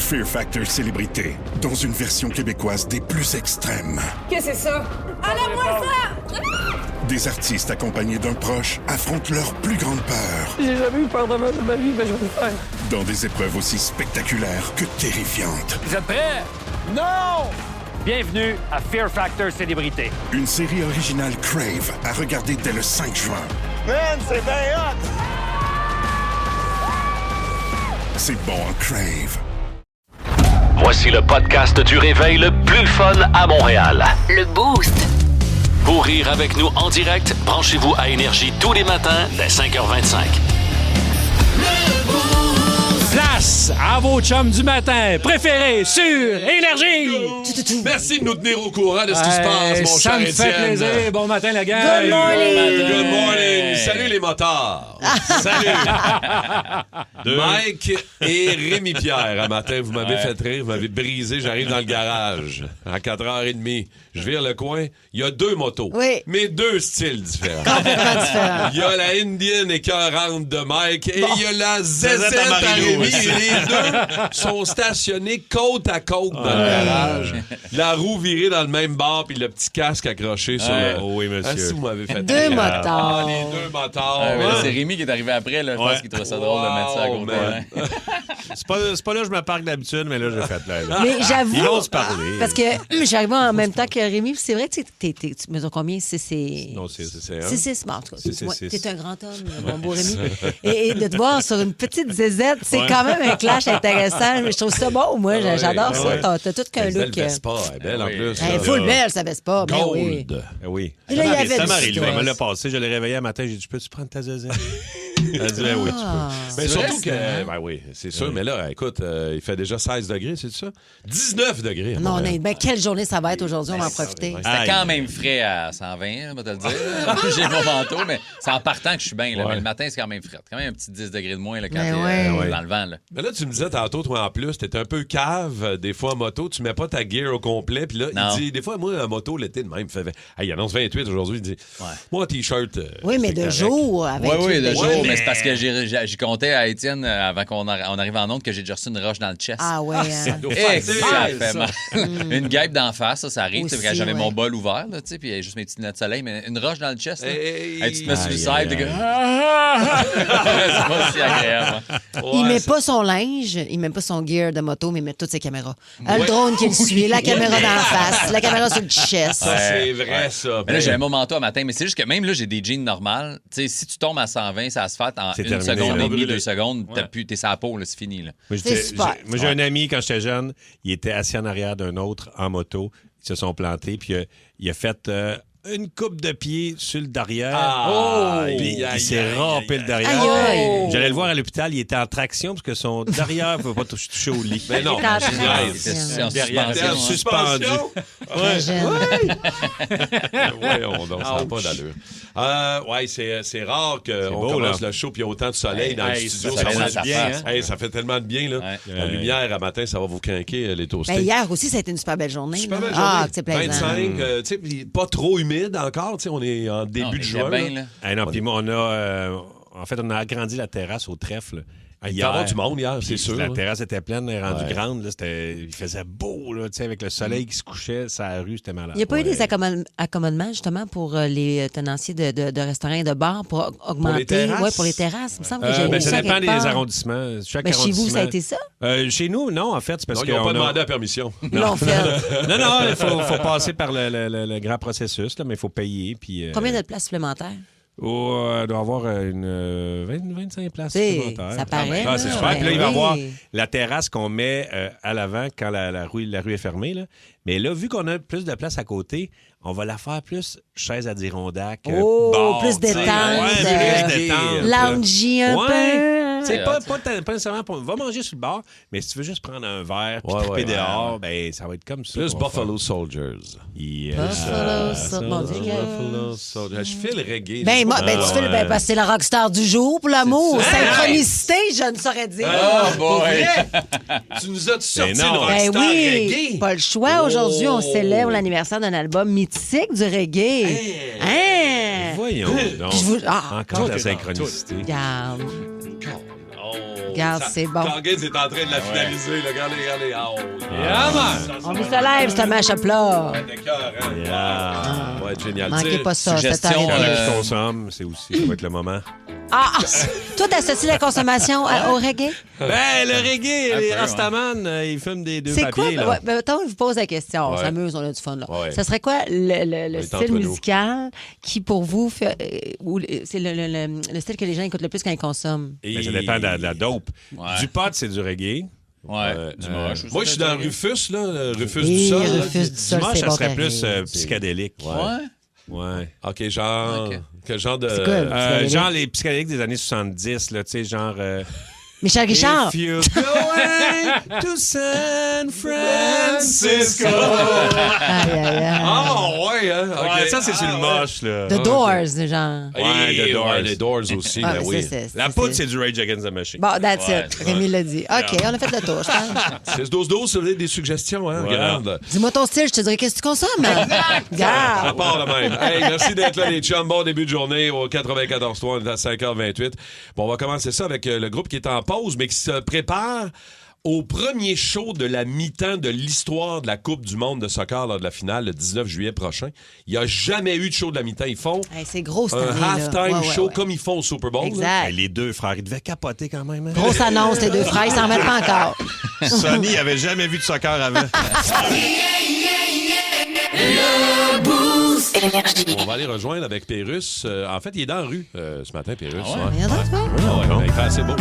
Fear Factor Célébrité, dans une version québécoise des plus extrêmes. Qu'est-ce que c'est ça? Enlève-moi ça! Des artistes accompagnés d'un proche affrontent leur plus grande peur. J'ai jamais eu peur de ma vie, mais je vais le faire. Dans des épreuves aussi spectaculaires que terrifiantes. Vous êtes prêts? Non! Bienvenue à Fear Factor Célébrité. Une série originale Crave à regarder dès le 5 juin. Man, c'est bien hot! C'est bon, Crave. Voici le podcast du réveil le plus fun à Montréal. Le Boost. Pour rire avec nous en direct, branchez-vous à Énergie tous les matins dès 5h25. Place à vos chums du matin préférés sur Énergie. Merci de nous tenir au courant de ce qui se passe, mon ça cher me fait Étienne. plaisir. Bon matin, la gang. Good morning. Good morning. Salut les motards. Salut. Mike et Rémi-Pierre. Un matin, vous m'avez fait rire, vous m'avez brisé. J'arrive dans le garage à 4h30. Je vire le coin. Il y a deux motos. Oui. Mais deux styles différents. Complètement différent. Il y a la Indian écœurante de Mike et il y a la Zezette à Mario Rémi. aussi. Et les deux sont stationnés côte à côte dans le garage. La roue virée dans le même bar puis le petit casque accroché sur le... Oh oui, monsieur. Ah, si vous m'avez fait Deux rire. motards. Ah, les deux motards. Ouais, mais là, hein? c'est Rémi qui est arrivé après. Là, je pense qu'il trouvait ça drôle de mettre ça à Wow, côté. man. Hein. C'est pas là que je me parque d'habitude, mais là, j'ai fait là. Mais j'avoue. Ils vont se parler. Parce que je suis arrivée en même temps que Rémi, puis c'est vrai que tu mesures combien? C'est. Non, c'est C'est smart, en tout cas. C'est- T'es un grand homme, mon beau Rémi. Et de te voir sur une petite zézette, c'est quand même un clash intéressant. Je trouve ça beau, moi. J'adore ça. T'as tout qu'un Elle look. Vespa, elle est belle en plus. Elle est là. full belle, ça baisse pas. Ben oui. Gold. Oui. Et là, il y avait ça du m'arrive. stress. Elle me l'a passé. Je l'ai réveillé un matin. J'ai dit, peux-tu prendre ta zézette? Elle a dit, ben oui, tu Ah. peux. Mais C'est surtout vrai, que. ça, hein? Ben oui, c'est sûr. Mais là, écoute, il fait déjà 16 degrés, c'est ça? 19 degrés. à Non, Montréal. honnêtement, quelle journée ça va être aujourd'hui, on va en profiter. ouais. C'était quand même frais à 120, on va te le dire. J'ai mon manteau, mais c'est en partant que je suis bien. Là. Ouais. Mais le matin, c'est quand même frais. Quand même un petit 10 degrés de moins là, quand Mais t'es ouais. dans le vent. Là. Mais là, tu me disais tantôt, toi, en plus, t'es un peu cave, des fois, en moto. Tu mets pas ta gear au complet. Puis là, Non. il dit, des fois, moi, en moto, l'été, de même, il annonce 28 aujourd'hui. Il dit, Ouais. moi, un T-shirt. Oui, mais c'est de correct. jour, avec. Oui, de les- jour, Ouais, mais mais- c'est parce que j'y comptais à Étienne avant qu'on arrive en onde que j'ai déjà reçu une roche dans le chest. Ah ouais. hein. Et C'est ça mal, fait ça. mal. Une guêpe d'en face, ça arrive. Aussi, Quand j'avais ouais. mon bol ouvert, là, tu sais, puis il y a juste mes petites lunettes de soleil, mais une roche dans le chest. Là. Hey. Hey, tu te mets sur le Aïe, side, aïe, t'es comme. aïe. C'est pas si agréable. hein. Il Ouais, met ça- pas son linge, il met pas son gear de moto, mais il met toutes ses caméras. Le drone qui le suit, la caméra dans la face, la caméra sur le chest. Ça, c'est vrai, ça. Mais là, j'avais mon manteau à matin, mais c'est juste que même là, j'ai des jeans normales. Tu sais, si tu tombes à 120, ça asphalte en C'est une terminé, seconde là. et demie, 2 secondes, t'es sur la peau, là, c'est fini. Là. Moi, C'est super. moi, j'ai un ami, quand j'étais jeune, il était assis en arrière d'un autre en moto. Ils se sont plantés, puis il a fait une coupe de pied sur le derrière. Puis il s'est râpé le derrière. Aïe, aïe. J'allais le voir à l'hôpital, il était en traction parce que son derrière ne pouvait pas toucher au lit. Mais non, Il est en je traction. niaise. C'est en Derrière, suspension. suspendu. Très jeune. Ouais, ça n'a pas d'allure. Ouais, c'est rare qu'on beau, commence là. le show puis il y a autant de soleil dans le Hey, studio. ça Ça, fait va dans bien, ta face, hein? Hey, ça fait tellement de bien. Là. Ouais. La lumière à matin, ça va vous craquer les toastés. Ben, hier aussi, ça a été une super belle journée. Super là. belle Ah, journée. c'est plaisant. 25, tu sais, puis pas trop humide encore. Tu sais, on est en Non, début mais de il juin. est bien, là. là. Ah non, puis on a... en fait, on a agrandi la terrasse au trèfle. Il y avait du monde hier, c'est Puis sûr. La hein. terrasse était pleine, elle est rendue Ouais. grande. Là, il faisait beau, là, tu sais, avec le soleil qui se couchait, sa rue, c'était malade. Il n'y a pas eu Ouais. des accommodements, justement, pour les tenanciers de restaurants et de bars pour augmenter. terrasses? Oui, pour les terrasses. Il me semble que j'ai Ben, vu ça ça dépend quelque des part. arrondissements. Chaque Ben, chez vous, ça a arrondissement- été ça? Chez nous, non, en fait, c'est parce Donc, que. ils n'ont pas demandé la permission. Ils l'ont fait. Non, il faut passer par le grand processus, là, mais il faut payer. Puis, Combien de places supplémentaires? il doit avoir 25 places T'sais, supplémentaires. ça paraît, Ah, c'est là. super. Puis là, il va y Oui. avoir la terrasse qu'on met à l'avant quand la rue est fermée. Là. Mais là, vu qu'on a plus de place à côté, on va la faire plus chaise à Dirondac. Oh, bar, plus t'sais. détente, Ouais, plus détente. Loungy un Ouais. peu. C'est pas nécessairement pour... Va manger sur le bar, mais si tu veux juste prendre un verre puis Ouais, taper ouais, dehors, ben ça va être comme ça. Plus qu'on va Buffalo Soldiers. faire. Yes. Buffalo Soldiers. Mon Dieu, Buffalo Soldiers. Je fais le reggae. Ben, moi, ben, tu fais le. Ben, parce que c'est la rockstar du jour pour l'amour. C'est ça. Synchronicité, je ne saurais dire. Oh boy! Tu nous as sorti Ben non. le Ben rockstar oui, reggae. pas le choix. Aujourd'hui, on Oh. célèbre l'anniversaire d'un album mythique du reggae. Hein? Voyons donc. Puis je vous- ah, Encore de la synchronicité. Regarde. Regarde, c'est bon. Carglass est en train de la finaliser. Là. Regardez. On vous se lève, ce match-up-là. Ouais, génial. Manquez pas ça. suggestion, faites arrêter. Quand je consomme, c'est aussi, ça va être le moment. Ah! Toi, t'associes la consommation au reggae? Ben, le reggae, les peu, Rastaman, ils fument des deux C'est quoi? papiers, là. Ouais, ben, attends, je vous pose la question. On Ouais. s'amuse, on a du fun, là. Ouais. Ça serait quoi le est style entre nous. musical qui, pour vous, fait, ou c'est le style que les gens écoutent le plus quand ils consomment? Ben, ça dépend de la dope. Ouais. Du pot, c'est du reggae. Ouais, du moche. Moi, je suis dans Rufus, là. Rufus Oui, du sol. là. Rufus du Du sol, moche, c'est ça bon serait pareil. plus psychédélique. Ouais. Ouais. OK, genre... OK. Quel genre de... C'est quoi, psychédélique? Genre les psychédéliques des années 70, là, tu sais, genre... Michel Richard. If you're going to San Francisco. Aïe, aïe, aïe. Ah, ouais, hein? OK. Ouais, ça, c'est sur le moche, là. The Doors, genre. Ouais, The Doors. Les Doors aussi, Ah, ben mais oui. c'est- La poudre, c'est du Rage Against the Machine. Bon, that's Ouais, it. Rémi l'a dit. OK, on a fait le tour, je pense. 6-12-12, si vous avez des suggestions, hein? Voilà. Regarde. Dis-moi ton style, je te dirai qu'est-ce que tu consommes. Ça Regarde. part de même. Hey, merci d'être là, les chums. Bon début de journée au 94.3, on est à 5h28. Bon, on va commencer ça avec le groupe qui est en pause, mais qui se prépare au premier show de la mi-temps de l'histoire de la Coupe du monde de soccer lors de la finale le 19 juillet prochain. Il n'y a jamais eu de show de la mi-temps. Ils font Hey, c'est gros cette un année. là. halftime Ouais, ouais, show ouais. comme ils font au Super Bowl. là. Exact. Hey, les deux frères, ils devaient capoter quand même. Hein? Grosse annonce, les deux frères, ils s'en mettent pas encore. Sonny avait jamais vu de soccer avant. On va aller rejoindre avec Pérus. En fait, il est dans la rue ce matin, Pérus. Regarde ça. Ouais, il fait assez beau.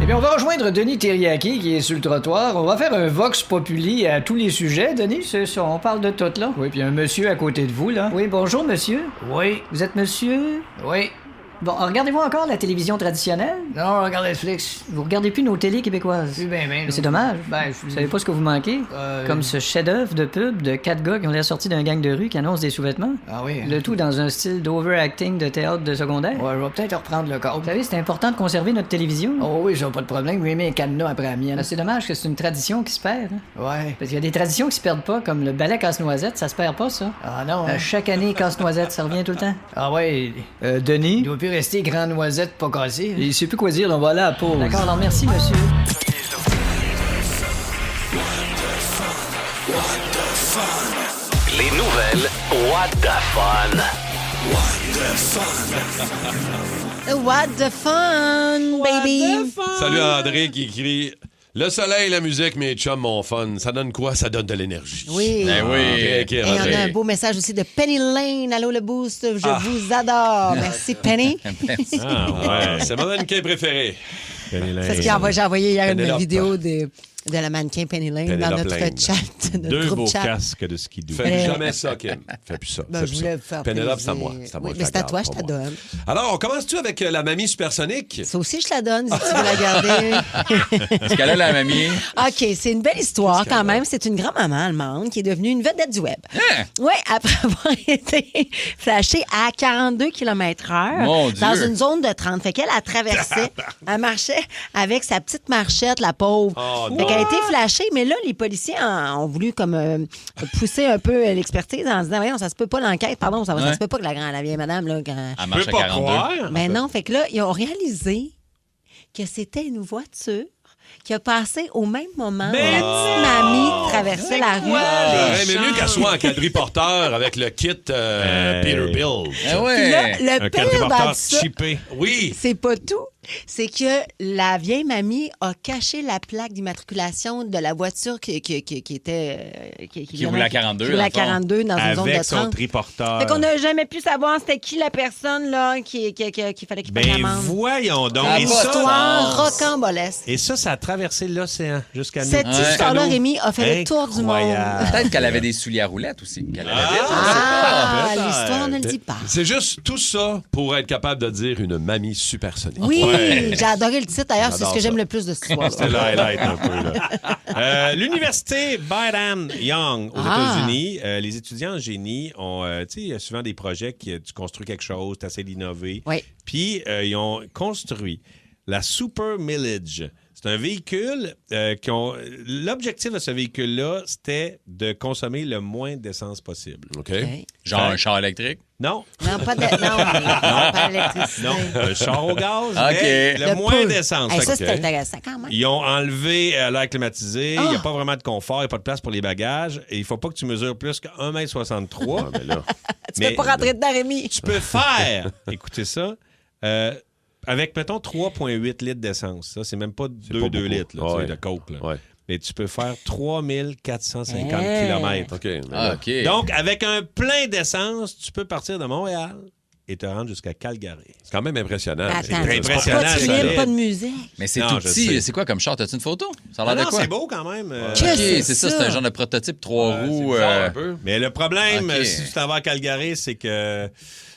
Eh bien, on va rejoindre Denis Terriaki qui est sur le trottoir. On va faire un vox populi à tous les sujets, Denis. C'est ça, on parle de tout, là. Oui, puis il y a un monsieur à côté de vous, là. Oui, bonjour, monsieur. Oui. Vous êtes monsieur? Oui. Bon, regardez-vous encore la télévision traditionnelle? Non, on regarde Netflix. Vous regardez plus nos télés québécoises? Oui, mais c'est dommage. Vous savez pas ce que vous manquez? Comme ce chef-d'œuvre de pub de 4 gars qui ont l'air sortis d'un gang de rue qui annonce des sous-vêtements. Ah oui. Le tout dans un style d'overacting de théâtre de secondaire. Ouais, je vais peut-être reprendre le corps. Vous savez, c'est important de conserver notre télévision. Oh oui, j'ai pas de problème. Oui, mais un cadenas après la mienne. C'est dommage que c'est une tradition qui se perd. Hein? Ouais. Parce qu'il y a des traditions qui se perdent pas, comme le ballet Casse-Noisette, ça se perd pas, ça. Ah non. Chaque année, Casse-Noisette, ça revient tout le temps. Ah ouais. Denis? Il doit plus rester grand noisette pas cassé. Il sait plus quoi dire, on va aller à la pause. D'accord, alors merci, monsieur. Les nouvelles What the Fun. What the fun, baby. Salut à André qui écrit Le soleil, la musique, mes chums, mon fun. Ça donne quoi? Ça donne de l'énergie. Oui. Ben oui. Ok, Et on André. a un beau message aussi de Penny Lane. Allô, le boost, je vous adore. Merci, Penny. Ah, C'est ma mannequin préférée. C'est ce qu'il envoie. J'ai envoyé hier une Penelope. vidéo de la mannequin Penny Lane dans Penelope notre Lane. chat, notre Deux groupe beaux chat. casques de skidoo. Fais plus jamais ça, Kim. Fais plus ça. Ben, Fais je plus voulais ça. vous faire Penelope, c'est à plaisir. moi. C'est à moi. Oui, je mais la c'est à garde toi, je pour te moi. donne. Alors, on commence-tu avec la mamie supersonique? Ça aussi, je la donne si tu veux la garder. Est-ce qu'elle a la mamie? OK, c'est une belle histoire quand même. C'est une grand-maman allemande qui est devenue une vedette du web. Hein? Oui, après avoir été flashée à 42 km/h Mon dans Dieu. une zone de 30. Fait qu'elle a traversé, elle marchait avec sa petite marchette, la pauvre. Oh, fait qu'elle a été flashée, mais là, les policiers ont voulu comme pousser un peu l'expertise en se disant, voyons, ça se peut pas l'enquête, pardon, ça Ouais. se peut pas que la vieille madame, là, Elle marche à 42. mais non, fait que là, ils ont réalisé que c'était une voiture qui a passé au même moment où la petite mamie traversait la rue. J'aurais aimé mieux qu'elle soit en quadriporteur avec le kit Peter Bill. Eh Puis là, ouais. le Un pire dans quadriporteur ça, chippé. Oui. c'est pas tout. C'est que la vieille mamie a caché la plaque d'immatriculation de la voiture qui était... Qui roulait à 42, Qui roulait dans à le fond. 42 dans une zone de Avec son 30. triporteur. Fait qu'on n'a jamais pu savoir c'était qui la personne là qui fallait qu'il paye Ben l'amende. voyons donc. Ah, Et pas ça, Histoire rocambolesque. et ça a traversé l'océan jusqu'à nous. Cette Ouais. histoire-là, Rémi, a fait le tour du monde. Incroyable. Peut-être qu'elle avait des souliers à roulettes aussi. Qu'elle avait vite, on Ah, peut-être. l'histoire ne le dit pas. C'est juste tout ça pour être capable de dire une mamie supersonique. Oui, j'ai adoré le titre d'ailleurs, c'est ce J'adore que j'aime ça. le plus de cette histoire. C'est le highlight un peu. Là. L'université Brigham Young aux Ah. États-Unis, les étudiants en génie ont, tu sais, il y a souvent des projets qui tu construis quelque chose, tu essaies d'innover. Oui. Puis ils ont construit la Super Millage. C'est un véhicule l'objectif de ce véhicule-là, c'était de consommer le moins d'essence possible. OK. Genre un char électrique? Non. Non, pas pas d'électricité. Non, un char au gaz, OK. mais le moins peu. d'essence. Hey, ça, Fait c'est que, intéressant quand même. ils ont enlevé l'air climatisé. Il n'y a pas vraiment de confort. Il n'y a pas de place pour les bagages. Et il ne faut pas que tu mesures plus que 1,63 m. Tu peux pas rentrer dedans, Rémi. Tu peux faire, écoutez ça, avec, mettons, 3,8 litres d'essence. Ça, c'est même pas 2 litres là, tu sais, de coke. Là. Ouais. Mais tu peux faire 3450 km. OK. OK. Donc, avec un plein d'essence, tu peux partir de Montréal et te rendre jusqu'à Calgary. C'est quand même impressionnant. Attends, c'est très pas impressionnant, de ça. film, pas de musique. Mais c'est Non, tout je petit. sais. C'est quoi comme char? T'as-tu une photo? Ça a l'air Non, de quoi? c'est beau quand même. OK, Qu'est-ce c'est que ça. c'est C'est un ça? genre de prototype 3 roues. bizarre, un peu. Mais le problème, OK. si tu t'en vas à Calgary, c'est que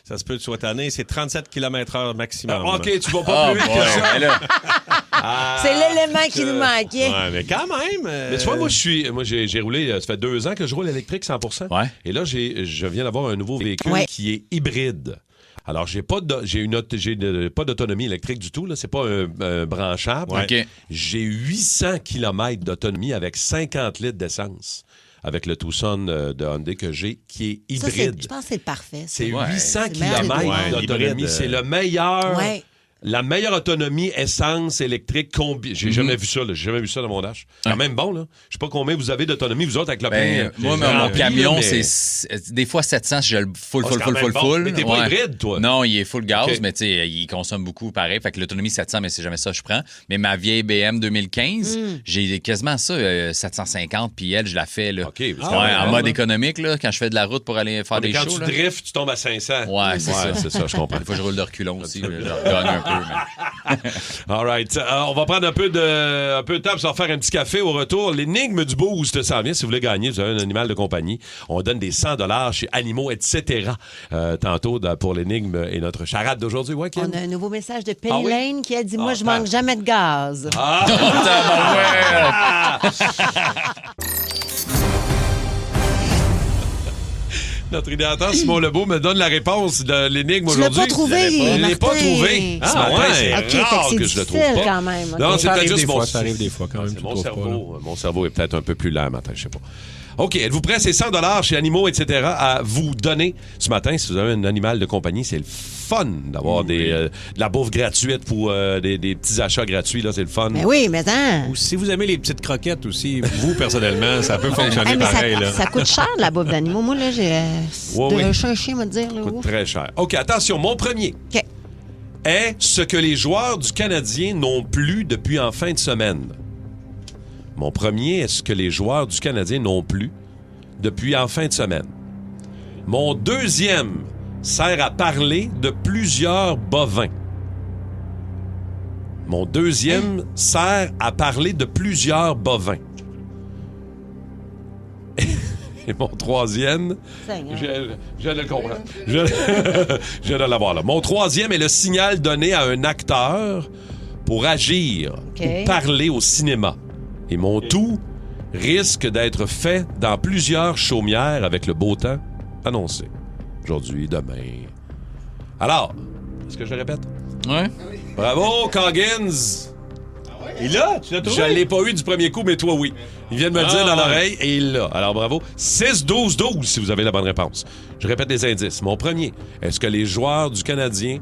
ça se peut que tu sois tanné, c'est 37 km/h maximum. OK, tu vas pas plus vite que ça. mais là, C'est l'élément qui nous manquait. Ouais, mais quand même. Mais tu vois, moi, j'ai roulé, ça fait 2 ans que je roule électrique 100%. Ouais. Et là, je viens d'avoir un nouveau véhicule Ouais. qui est hybride. Alors, j'ai pas d'autonomie électrique du tout. Là. C'est pas un branchable. OK. J'ai 800 km d'autonomie avec 50 litres d'essence. Avec le Tucson de Hyundai que j'ai, qui est Ça, hybride. je pense que c'est le parfait. ça. C'est Ouais. 800 C'est le meilleur km hybride. d'autonomie. Hybride, C'est le meilleur. Ouais. La meilleure autonomie essence électrique combi. J'ai jamais vu ça, là. J'ai jamais vu ça dans mon dash. Quand même bon, là. Je sais pas combien vous avez d'autonomie, vous autres, avec le ben, plein. moi, j'ai mon rempli, camion, là, mais- c'est des fois 700 si j'ai le full. c'est quand même bon. Mais t'es pas hybride, toi? Non, il est full gaz, OK. mais tu sais, il consomme beaucoup pareil. Fait que l'autonomie 700, mais c'est jamais ça que je prends. Mais ma vieille BM 2015, j'ai quasiment ça, 750, puis elle, je la fais, là. OK, parce Ouais, que- en mode économique, là, quand je fais de la route pour aller faire Mais des quand shows. tu là. drifts, tu tombes à 500. Ouais, c'est ça. c'est ça, je comprends. Des fois, je roule de reculons aussi, là, je regagne un peu. Mais... All right. On va prendre un peu de temps pour s'en faire un petit café au retour. L'énigme du boost, ça en vient. Si vous voulez gagner, vous avez un animal de compagnie. On donne des 100$ chez Animaux, etc. Tantôt pour l'énigme et notre charade d'aujourd'hui. Ouais, Kim? On a un nouveau message de Penny Ah oui? Lane qui a dit Moi, je Ah, manque jamais de gaz. Notre idéateur Simon Lebeau me donne la réponse de l'énigme Tu l'as aujourd'hui. pas trouvé, Je l'ai pas Martin. trouvé. Ah, Ce matin, ouais. c'est OK, fait rare que que c'est je le trouve difficile pas. quand même. OK. Non, c'est Ça peut-être arrive juste des mon fois, ça arrive des fois quand même. C'est tu mon trouves pas, là. cerveau. Mon cerveau est peut-être un peu plus lent matin, je sais pas. OK, êtes-vous prêts? C'est 100$ chez Animaux, etc. à vous donner ce matin. Si vous avez un animal de compagnie, c'est le fun d'avoir de la bouffe gratuite pour des petits achats gratuits. Là, c'est le fun. Mais oui, mais attends. Ou si vous aimez les petites croquettes aussi, vous, personnellement, ça peut fonctionner Hey, mais pareil. là. ça coûte cher de la bouffe d'animaux. Moi, là, j'ai Ouais, oui. un chien, me dire. Là, Ça coûte ouf. très cher. OK, attention, mon premier OK. est ce que les joueurs du Canadien n'ont plus depuis en fin de semaine. Mon premier est ce que les joueurs du Canadien n'ont plus depuis en fin de semaine. Mon deuxième sert à parler de plusieurs bovins. Mon deuxième sert à parler de plusieurs bovins. Et mon troisième... Seigneur. Je viens de le comprendre. Je viens de l'avoir là. Mon troisième est le signal donné à un acteur pour agir OK. ou parler au cinéma. Et mon tout risque d'être fait dans plusieurs chaumières avec le beau temps annoncé. Aujourd'hui, demain. Alors, est-ce que je le répète? Ouais. Bravo, Coggins! Et là, tu l'as trouvé? Je l'ai pas eu du premier coup, mais toi, oui. Il vient de me le dire dans l'oreille et il l'a. Alors, bravo. 6-12-12 si vous avez la bonne réponse. Je répète les indices. Mon premier, est-ce que les joueurs du Canadien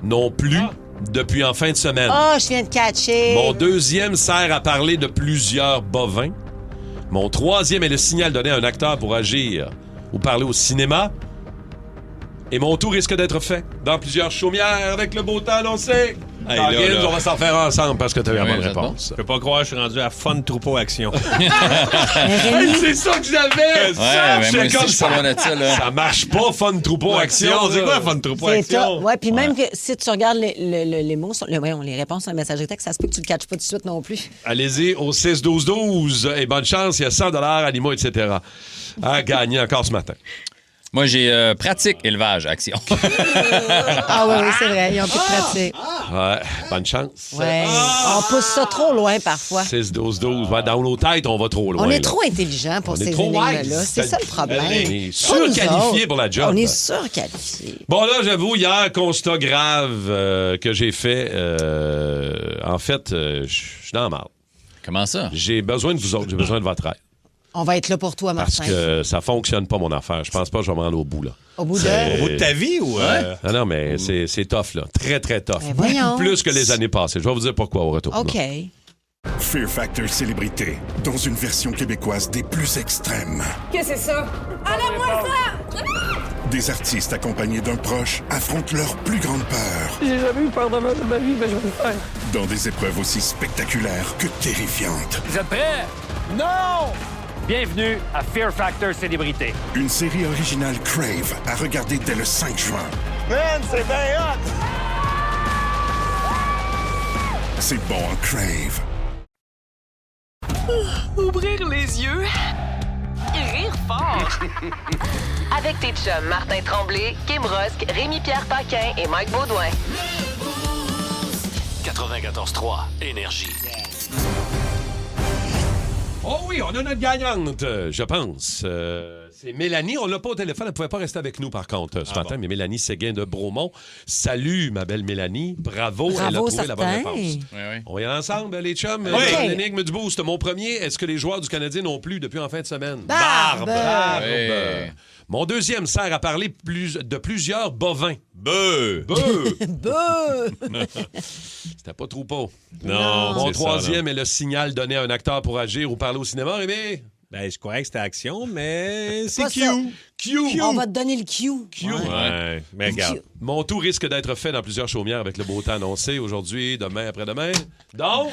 n'ont plus depuis en fin de semaine? Oh, je viens de catcher. Mon deuxième sert à parler de plusieurs bovins. Mon troisième est le signal donné à un acteur pour agir ou parler au cinéma. Et mon tour risque d'être fait dans plusieurs chaumières avec le beau temps annoncé. Hey, là, Coggins, là. on va s'en faire ensemble parce que tu as eu la Oui, bonne c'est réponse. Je peux pas croire que je suis rendu à Fun Troupeau Action. Mais Rémi, C'est ça que j'avais! Ouais, mais moi aussi, je suis pas loin de ça, là. Ça marche pas, Fun Troupeau Action. C'est quoi ça? Fun Troupeau c'est Action? ça. Ouais, puis même que si tu regardes les mots, les réponses sur la messagerie texte, ça se peut que tu le catches pas tout de suite non plus. Allez-y au 6-12-12 et bonne chance, il y a 100$ animaux, etc. à gagner encore ce matin. Moi, j'ai pratique, élevage, action. Ah oui, c'est vrai. Ils ont plus de pratique. Ouais, bonne chance. Ouais. On pousse ça trop loin parfois. 6-12-12. Ouais, dans nos têtes, on va trop loin. On est là. trop intelligent pour On ces est trop énigmes-là. wise. C'est ça le problème. On est Pas nous surqualifiés autres. pour la job. On est surqualifiés. Bon, là, j'avoue, hier, constat grave que j'ai fait. En fait, je suis dans la marde. Comment ça? J'ai besoin de vous autres. J'ai besoin de votre aide. On va être là pour toi, Parce Martin. que ça fonctionne pas, mon affaire. Je pense pas que je vais me rendre au bout, là. Au bout Au de... bout de ta vie ou... Non, mais c'est tough, là. Très, très tough. Ben voyons. Beaucoup plus que les années passées. Je vais vous dire pourquoi au retour. OK. Fear Factor Célébrité, dans une version québécoise des plus extrêmes. Qu'est-ce que c'est ça? Enlève-moi ça! Des artistes accompagnés d'un proche affrontent leur plus grande peur J'ai jamais eu peur de ma vie, mais je vais le faire. dans des épreuves aussi spectaculaires que terrifiantes. Vous êtes prêts? Non! Bienvenue à Fear Factor Célébrité. Une série originale Crave à regarder dès le 5 juin. Man, c'est bien hot! C'est bon, hein, Crave. Ouvrir les yeux. Rire fort. Avec tes chums Martin Tremblay, Kim Rosk, Rémi-Pierre Paquin et Mike Baudouin. 94.3 Énergie. Oh oui, on a notre gagnante, je pense. C'est Mélanie. On l'a pas au téléphone. Elle ne pouvait pas rester avec nous, par contre, ce matin. Mais Mélanie Séguin de Bromont. Salut, ma belle Mélanie. Bravo. Elle a Bravo, trouvé la bonne certain. réponse. Oui. On va y aller ensemble, les chums. Oui. L'énigme du boost. Mon premier, est-ce que les joueurs du Canadien n'ont plus depuis en fin de semaine? Barbe. Oui. Mon deuxième sert à parler de plusieurs bovins. Beuh! C'était pas trop pas. Non, Mon c'est ça, troisième est le signal donné à un acteur pour agir ou parler au cinéma, Rémi. Ben, je croyais que c'était action, mais c'est Pas Q. ça. Q. On va te donner le Q. Q. Ouais, mais regarde. Mon tour risque d'être fait dans plusieurs chaumières avec le beau temps annoncé aujourd'hui, demain, après-demain. Donc,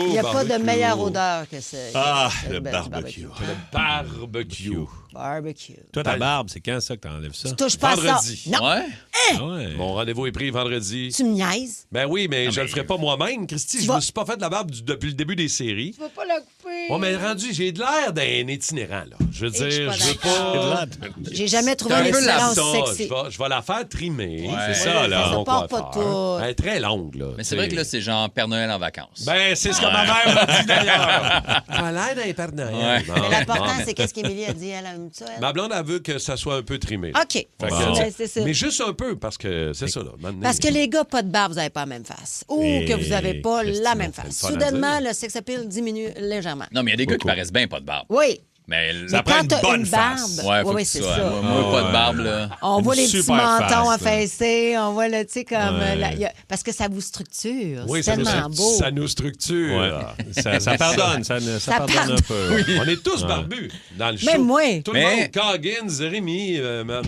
Il n'y a pas de meilleure odeur que ça. Ah, C'est le belle barbecue. barbecue. Barbecue. Toi, ta barbe, c'est quand ça que t'enlèves ça? Tu touches pas à ça. Vendredi. Non, Ouais? Ah ouais. Mon rendez-vous est pris vendredi. tu me niaises. Ben oui, mais je le ferai pas moi-même, Christy. Tu Je vas- me suis pas fait de la barbe depuis le début des séries. Tu vas pas la couper. Bon, mais rendu, j'ai de l'air d'un itinérant, là. Je veux Et je suis dire, pas je veux d'accord. pas... J'ai jamais trouvé C'est un un peu silence Ça, sexy. je vais la faire trimer. Ouais. C'est ça, là. Ça Mon part pas coiffeur. tout. Elle est très longue, là. Mais c'est vrai que là, c'est genre Père Noël en vacances. Ben, c'est ce que ma mère m'a dit, d'ailleurs. Tu as l'air d'un Père Noël. Ouais. Bon, Mais l'important, bon. c'est qu'est-ce qu'Émilie a dit. Elle aime ça, elle? Ma blonde, elle veut que ça soit un peu trimé. OK. Fait que, Ben, c'est ça. mais juste un peu, parce que c'est ça, là. Maintenant, Parce que les gars, pas de barbe, vous n'avez pas la même face. Ou Et que vous n'avez pas Christy, la même c'est face. le fun à Soudainement, dire. le sex appeal diminue légèrement. Non, mais il y a des gars qui paraissent bien pas de barbe. Oui. Mais Ça Mais prend quand une t'as bonne une face. barbe, ouais, faut oui, que c'est tu sois. ça. Moi, pas de barbe, là. On voit Une les petits super mentons face, là. affaissés, on voit le, tu sais, comme... Ouais. parce que ça vous structure. Oui, c'est tellement beau. ça nous structure. Ouais. Ça pardonne, ça Ça pardonne un peu. On est tous barbus dans le show. Même moi. Tout le Mais- monde. Coggins, Rémi,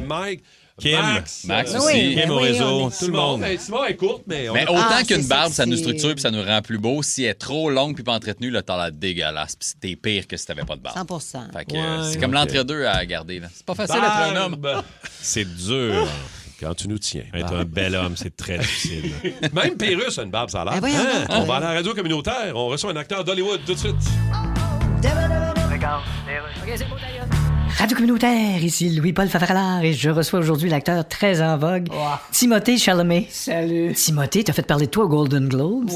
Mike, Kim. Max. Max Oui, aussi. ben Kim au oui, réseau, on est- tout le monde. Simon est courte, mais... Mais on... autant Ah, qu'une c'est barbe, ça nous sexy. structure puis ça nous rend plus beau. Si elle est trop longue puis pas entretenue, là, t'as l'air dégueulasse. Puis t'es pire que si t'avais pas de barbe. 100%. Fait que Ouais, c'est comme ok. l'entre-deux à garder. Là. C'est pas facile d'être un homme. Barbe. C'est dur. Quand tu nous tiens. Être un bel homme, c'est très difficile. Même Pérus a une barbe, ça a l'air. Ben voyons donc. On va à la radio communautaire. On reçoit un acteur d'Hollywood tout de suite. Radio communautaire, ici Louis-Paul Favaralard et je reçois aujourd'hui l'acteur très en vogue, Timothée Chalamet. Salut. Timothée, t'as fait parler de toi aux Golden Globes.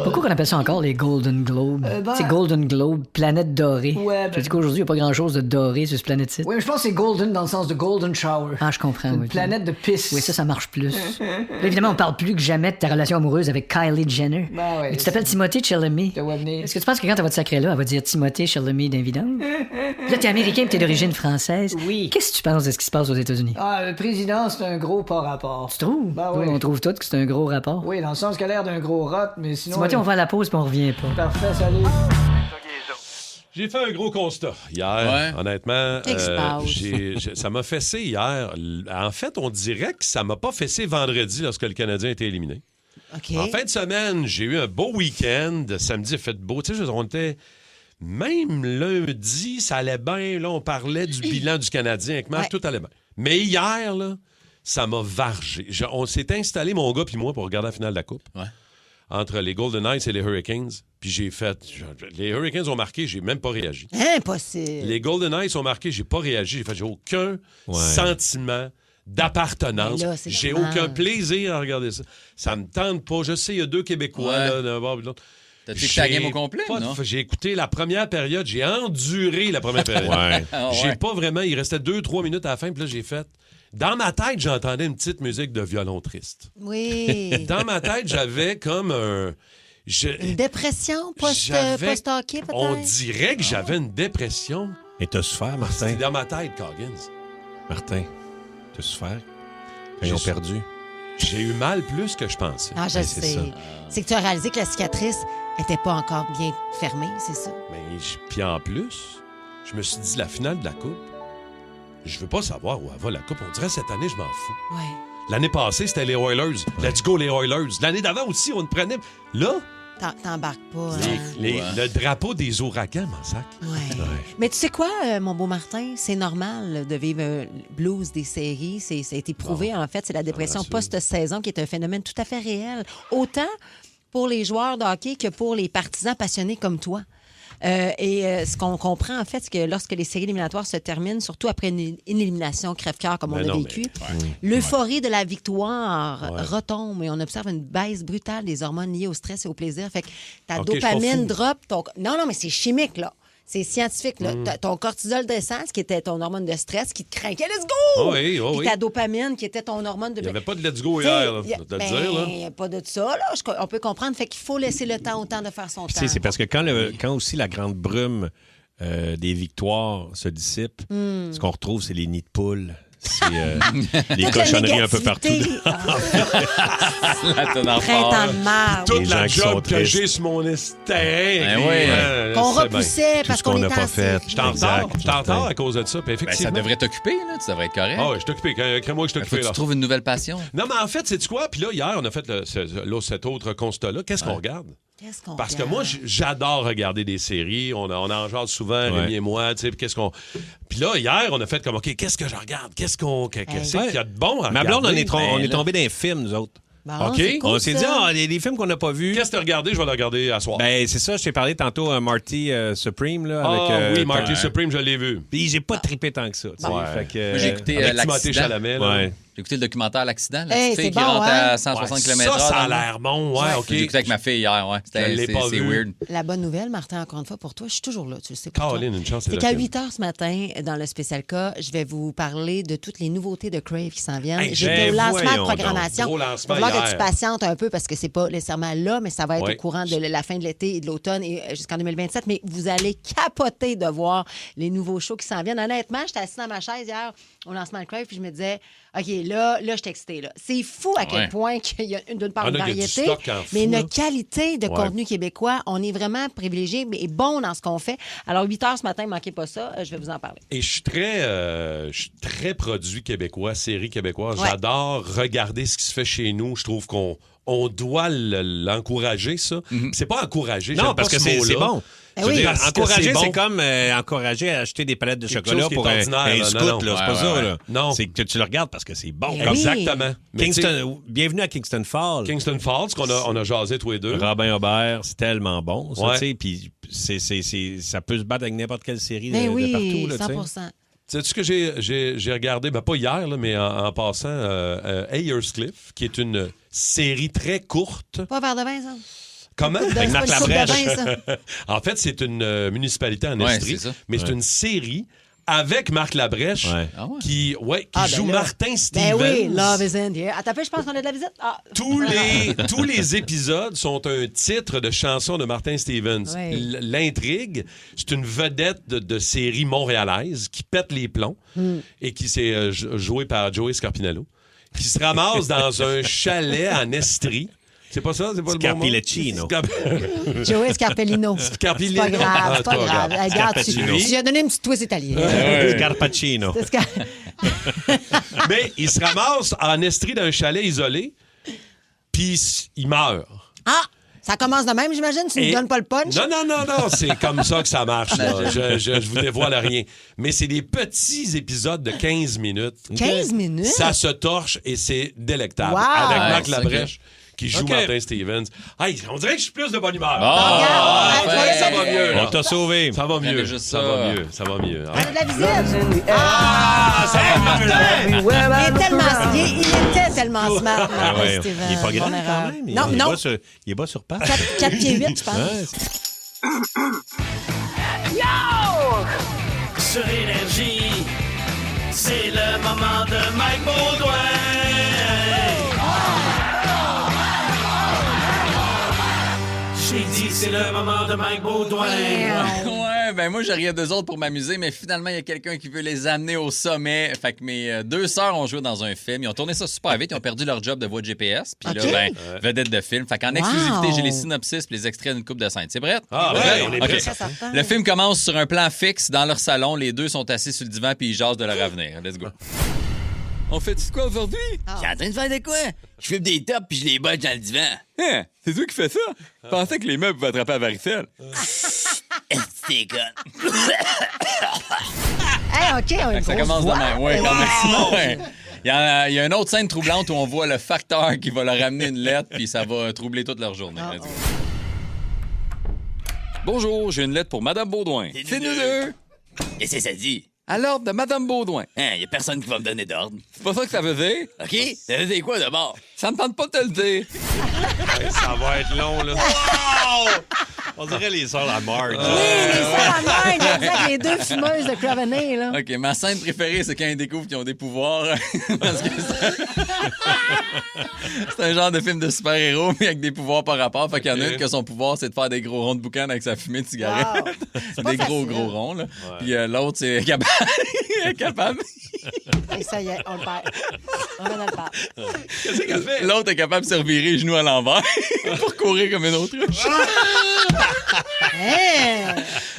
Pourquoi qu'on appelle ça encore les Golden Globes? C'est Golden Globe, planète dorée. Je dis qu'aujourd'hui, il n'y a pas grand-chose de doré sur ce planète-ci. Oui, mais je pense que c'est golden dans le sens de golden shower. Ah, je comprends. Une oui. planète de pisse. Oui, ça marche plus. Là, évidemment, on parle plus que jamais de ta relation amoureuse avec Kylie Jenner. Ben ouais, Mais tu t'appelles Timothée Chalamet. Je te vois venir. Est-ce que tu penses que quand elle va te sacrer là, elle va dire Timothée Chalamet d'un vidange? Là, t'es américain et t'es d'origine française. Oui. Qu'est-ce que tu penses de ce qui se passe aux États-Unis? Ah, le président, c'est un gros pas rapport. Tu trouves? Ben Oui, oui. on trouve tous que c'est un gros rapport. Oui, dans le sens qu'elle a l'air d'un gros rot, mais sinon... Timothée, on va à la pause puis on revient pas. Parfait, salut. J'ai fait un gros constat hier, Ouais. honnêtement. Qu'est-ce qui se passe? Ça m'a fessé hier. En fait, on dirait que ça m'a pas fessé vendredi lorsque le Canadien a été éliminé. OK. En fin de semaine, j'ai eu un beau week-end. Samedi, il a fait beau. Tu sais, on était... Même lundi, ça allait bien. Là, on parlait du bilan du Canadien avec Marc, Ouais. tout allait bien. Mais hier, là, ça m'a vargé. On s'est installé, mon gars puis moi, pour regarder la finale de la Coupe. Ouais. Entre les Golden Knights et les Hurricanes. Puis j'ai fait... Les Hurricanes ont marqué, j'ai même pas réagi. Impossible. Les Golden Knights ont marqué, j'ai pas réagi. J'ai aucun sentiment d'appartenance. Là, j'ai normal. aucun plaisir à regarder ça. Ça me tente pas. Je sais, il y a 2 Québécois là, d'un bord et de l'autre. T'as-tu écouté la game au complet, non? J'ai écouté la première période. J'ai enduré la première période. J'ai pas vraiment... Il restait 2-3 minutes à la fin, puis là, j'ai fait... Dans ma tête, j'entendais une petite musique de violon triste. Oui. Dans ma tête, j'avais comme un... Une dépression post-hockey, peut-être? On dirait que j'avais une dépression. Et t'as souffert, Martin? C'était dans ma tête, Coggins. Martin, t'as souffert quand ils ont perdu? J'ai eu mal plus que je pensais. Ah, je sais. C'est que tu as réalisé que la cicatrice n'était pas encore bien fermée, c'est ça? Puis en plus, je me suis dit, la finale de la Coupe, je veux pas savoir où elle va, la Coupe. On dirait cette année, je m'en fous. Ouais. L'année passée, c'était les Oilers. Let's go, les Oilers. L'année d'avant aussi, on te prenait... Là... T'embarques pas. Le drapeau des ouragans, mon sac. Ouais. Mais tu sais quoi, mon beau Martin? C'est normal de vivre un blues des séries. Ça a été prouvé, en fait. C'est la dépression post-saison qui est un phénomène tout à fait réel. Autant pour les joueurs de hockey que pour les partisans passionnés comme toi. Ce qu'on comprend, en fait, c'est que lorsque les séries éliminatoires se terminent, surtout après une élimination crève-cœur comme on a vécu, l'euphorie de la victoire retombe et on observe une baisse brutale des hormones liées au stress et au plaisir. Fait que ta dopamine drop. Non, mais c'est chimique, là. C'est scientifique. Là. Ton cortisol descend, ce qui était ton hormone de stress, qui te craquait. Let's go! Puis ta dopamine, qui était ton hormone de... Il n'y avait pas de let's go hier, là, je te le dire. Là. Il n'y a pas de ça. Là. On peut comprendre. Fait qu'il faut laisser le temps au temps de faire son temps. C'est parce que quand aussi la grande brume des victoires se dissipe, ce qu'on retrouve, c'est les nids de poules. C'est les cochonneries un peu partout. Printemps de marde. Toute la job que j'ai sur mon terrain. Qu'on repoussait parce qu'on était pas fait. Je t'en retard à cause de ça. Puis effectivement. Ça devrait t'occuper, là. Tu devrais être correct. Ah oui, je t'occupé. Crée-moi que je t'occupe. Tu trouves une nouvelle passion. Non, mais en fait, c'est quoi? Puis là, hier, on a fait cet autre constat-là. Qu'est-ce qu'on regarde? Parce que moi, j'adore regarder des séries. On en jase souvent, Rémi et moi. Puis là, hier, on a fait comme, OK, qu'est-ce que je regarde? Qu'est-ce qu'il y a de bon à regarder? Ma blonde, on est tombé dans un film, nous autres. Bon, OK. Cool, on s'est dit, des films qu'on n'a pas vus. Qu'est-ce que tu as regardé? Je vais le regarder à soir. Ben, c'est ça, je t'ai parlé tantôt Marty Supreme. Là, oui, Marty Supreme, je l'ai vu. Puis j'ai pas trippé tant que ça. Moi, j'ai écouté Timothée Chalamet. J'ai écouté le documentaire L'Accident. La Hey, petite fille c'est qui bon, rentre hein? à 160 km/h. Ça a l'air bon. Ouais, OK. J'ai écouté avec ma fille hier. C'est weird. La bonne nouvelle, Martin, encore une fois, pour toi, je suis toujours là, tu le sais. Caroline, une chance. C'est qu'à 8 h ce matin, dans le spécial cas, je vais vous parler de toutes les nouveautés de Crave qui s'en viennent. Hey, J'étais au lancement de programmation. Gros Il va lancement falloir hier. que tu patientes un peu parce que c'est pas nécessairement là, mais ça va être au courant de la fin de l'été et de l'automne et jusqu'en 2027. Mais vous allez capoter de voir les nouveaux shows qui s'en viennent. Honnêtement, j'étais assise dans ma chaise hier au lancement de Crave puis je me disais, OK, là, je suis excitée. Là. C'est fou à quel point qu'il y a d'une part une variété, mais une qualité de contenu québécois. On est vraiment privilégiés et bon dans ce qu'on fait. Alors, 8 h ce matin, ne manquez pas ça. Je vais vous en parler. Et je suis très produit québécois, série québécoise. J'adore regarder ce qui se fait chez nous. Je trouve qu'on doit l'encourager, ça. C'est pas encourager. Non, parce que c'est bon. Encourager, bon. c'est comme encourager à acheter des palettes de chocolat pour un scout. C'est pas ça. Là. Non. C'est que tu le regardes parce que c'est bon. Exactement. Bienvenue à Kingston Falls. Kingston Falls, qu'on a jasé tous les deux. Robin Aubert, c'est tellement bon. Ça, puis ça peut se battre avec n'importe quelle série de partout. Là, 100%. Sais-tu ce que j'ai regardé? Ben, pas hier, là, mais en passant, Ayers Cliff, qui est une série très courte. Pas vers de vin, ça? Comment? Avec Marc Labrèche. En fait, c'est une municipalité en Estrie, mais c'est une série avec Marc Labrèche qui joue Martin Stevens. Ben oui, Love is in here. Attends, je pense qu'on a de la visite. Tous les épisodes sont un titre de chanson de Martin Stevens. Oui. L'intrigue, c'est une vedette de série montréalaise qui pète les plombs et qui s'est jouée par Joey Scarpinello, qui se ramasse dans un chalet en Estrie. C'est pas ça? C'est pas Scarpilecino. Joey Scarpellino. C'est pas grave, c'est pas grave. Regarde, tu as donné une petite twist italienne. Scarpacino. Mais il se ramasse en Estrie d'un chalet isolé, puis il meurt. Ah! Ça commence de même, j'imagine? Tu ne donnes pas le punch? Non. C'est comme ça que ça marche. Là. Je vous dévoile rien. Mais c'est des petits épisodes de 15 minutes. 15 minutes? Ça se torche et c'est délectable. Wow. Avec Marc Labrèche. qui joue OK. Martin Stevens. Hey, on dirait que je suis plus de bonne humeur. ça va mieux. là. On t'a sauvé. Ça va mieux. juste Ça ça. va mieux. Ça va mieux. Ah, de la visite. Il était tellement smart, Martin Ouais. Stevens. Il est pas grand Bonne quand erreur. même. Non, il non. est bas sur patte. 4 pieds 8, je pense. Ouais. Sur Énergie, c'est le moment de Mike Baudouin. J'ai dit c'est le moment de Mike Baudouin. Ouais, ben moi, j'ai rien d'eux autres pour m'amuser, mais finalement, il y a quelqu'un qui veut les amener au sommet. Fait que mes deux sœurs ont joué dans un film. Ils ont tourné ça super vite. Ils ont perdu leur job de voix de GPS. Puis OK. là, ben, vedette de film. Fait qu'en exclusivité, j'ai les synopsis puis les extraits d'une coupe de scène. C'est prêt? Ah, Ouais. ouais, on est OK. prêts. Ça s'entend. Le film commence sur un plan fixe dans leur salon. Les deux sont assis sur le divan puis ils jasent de leur avenir. Let's go. On fait quoi aujourd'hui? Ah. Je suis en train de faire de quoi? Je fume des tops puis je les botte dans le divan. Hein? C'est toi qui fais ça? Je pensais que les meubles pouvaient attraper la varicelle. C'est con. Hey, OK, on a une Ça grosse commence de voix. même. Ouais, quand même. Ouais. Il y a une autre scène troublante où on voit le facteur qui va leur amener une lettre, puis ça va troubler toute leur journée. Let's go. Bonjour, j'ai une lettre pour Madame Baudouin. C'est nous deux. Qu'est-ce que ça dit? À l'ordre de Madame Baudouin. Hein, y a personne qui va me donner d'ordre. C'est pas ça que ça veut dire? OK? Ça veut dire quoi d'abord? Ça me tente pas de te le dire. Hey, ça va être long, là. On dirait les sœurs à Marge. Oui, les sœurs à Marge, exact, les deux fumeuses de Cravenay, là. OK, ma scène préférée, c'est quand ils découvrent qu'ils ont des pouvoirs. Parce que c'est un genre de film de super-héros, mais avec des pouvoirs par rapport. Fait qu'il y en a une que son pouvoir, c'est de faire des gros ronds de boucan avec sa fumée de cigarette. Wow. C'est pas Des gros facile. ronds, là. Puis l'autre, c'est capable. Et ça y est, on le perd. On va dans le perdre. Qu'est-ce qu'elle fait? L'autre est capable de se revirer les genoux à l'envers pour courir comme une autruche. Hein?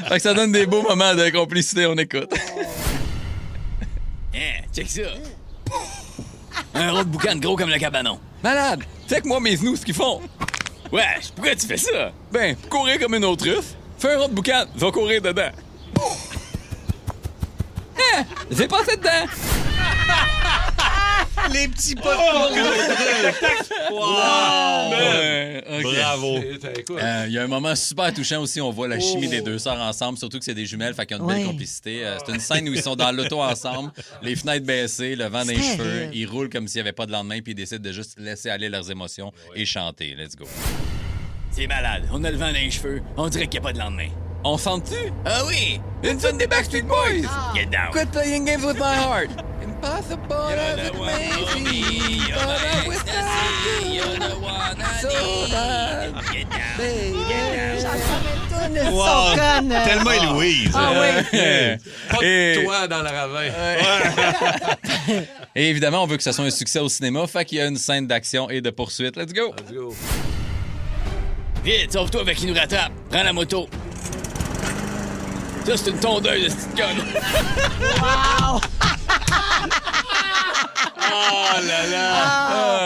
Fait que ça donne des beaux moments de complicité, on écoute. Hein, check ça. Un rond de boucan gros comme le cabanon. Malade! Fais-moi mes genoux ce qu'ils font. Wesh, pourquoi tu fais ça? Ben, pour courir comme une autruche, fais un rond de boucan, va courir dedans. Hein? J'ai passé dedans! Les petits pas de Ouais, ok. Bravo. Écoute. Il y a un moment super touchant aussi, on voit la chimie des deux sœurs ensemble, surtout que c'est des jumelles, fait qu'ils ont une belle Ouais. complicité. C'est une scène où ils sont dans l'auto ensemble, les fenêtres baissées, le vent dans les C'était cheveux, raide. ils roulent comme s'il n'y avait pas de lendemain, puis ils décident de juste laisser aller leurs émotions et chanter. Let's go. C'est malade. On a le vent dans les cheveux. On dirait qu'il n'y a pas de lendemain. On sent-tu? Ah oui! Une tonne des Backstreet Boys! Get down. Quit playing games with my heart! Impossible as it may be, but I'm without you. You're the one I So bad. Get down. Ils sont connes. Tellement Héloïse. Ah oui. Pas Et- de toi dans le ravin. Et évidemment, on veut que ce soit un succès au cinéma, fait qu'il y a une scène d'action et de poursuite. Let's go! Let's go. Vite, sauve-toi avec qui nous rattrape. Prends la moto. Ça, c'est une tondeuse de petite conne. Wow! Oh là là!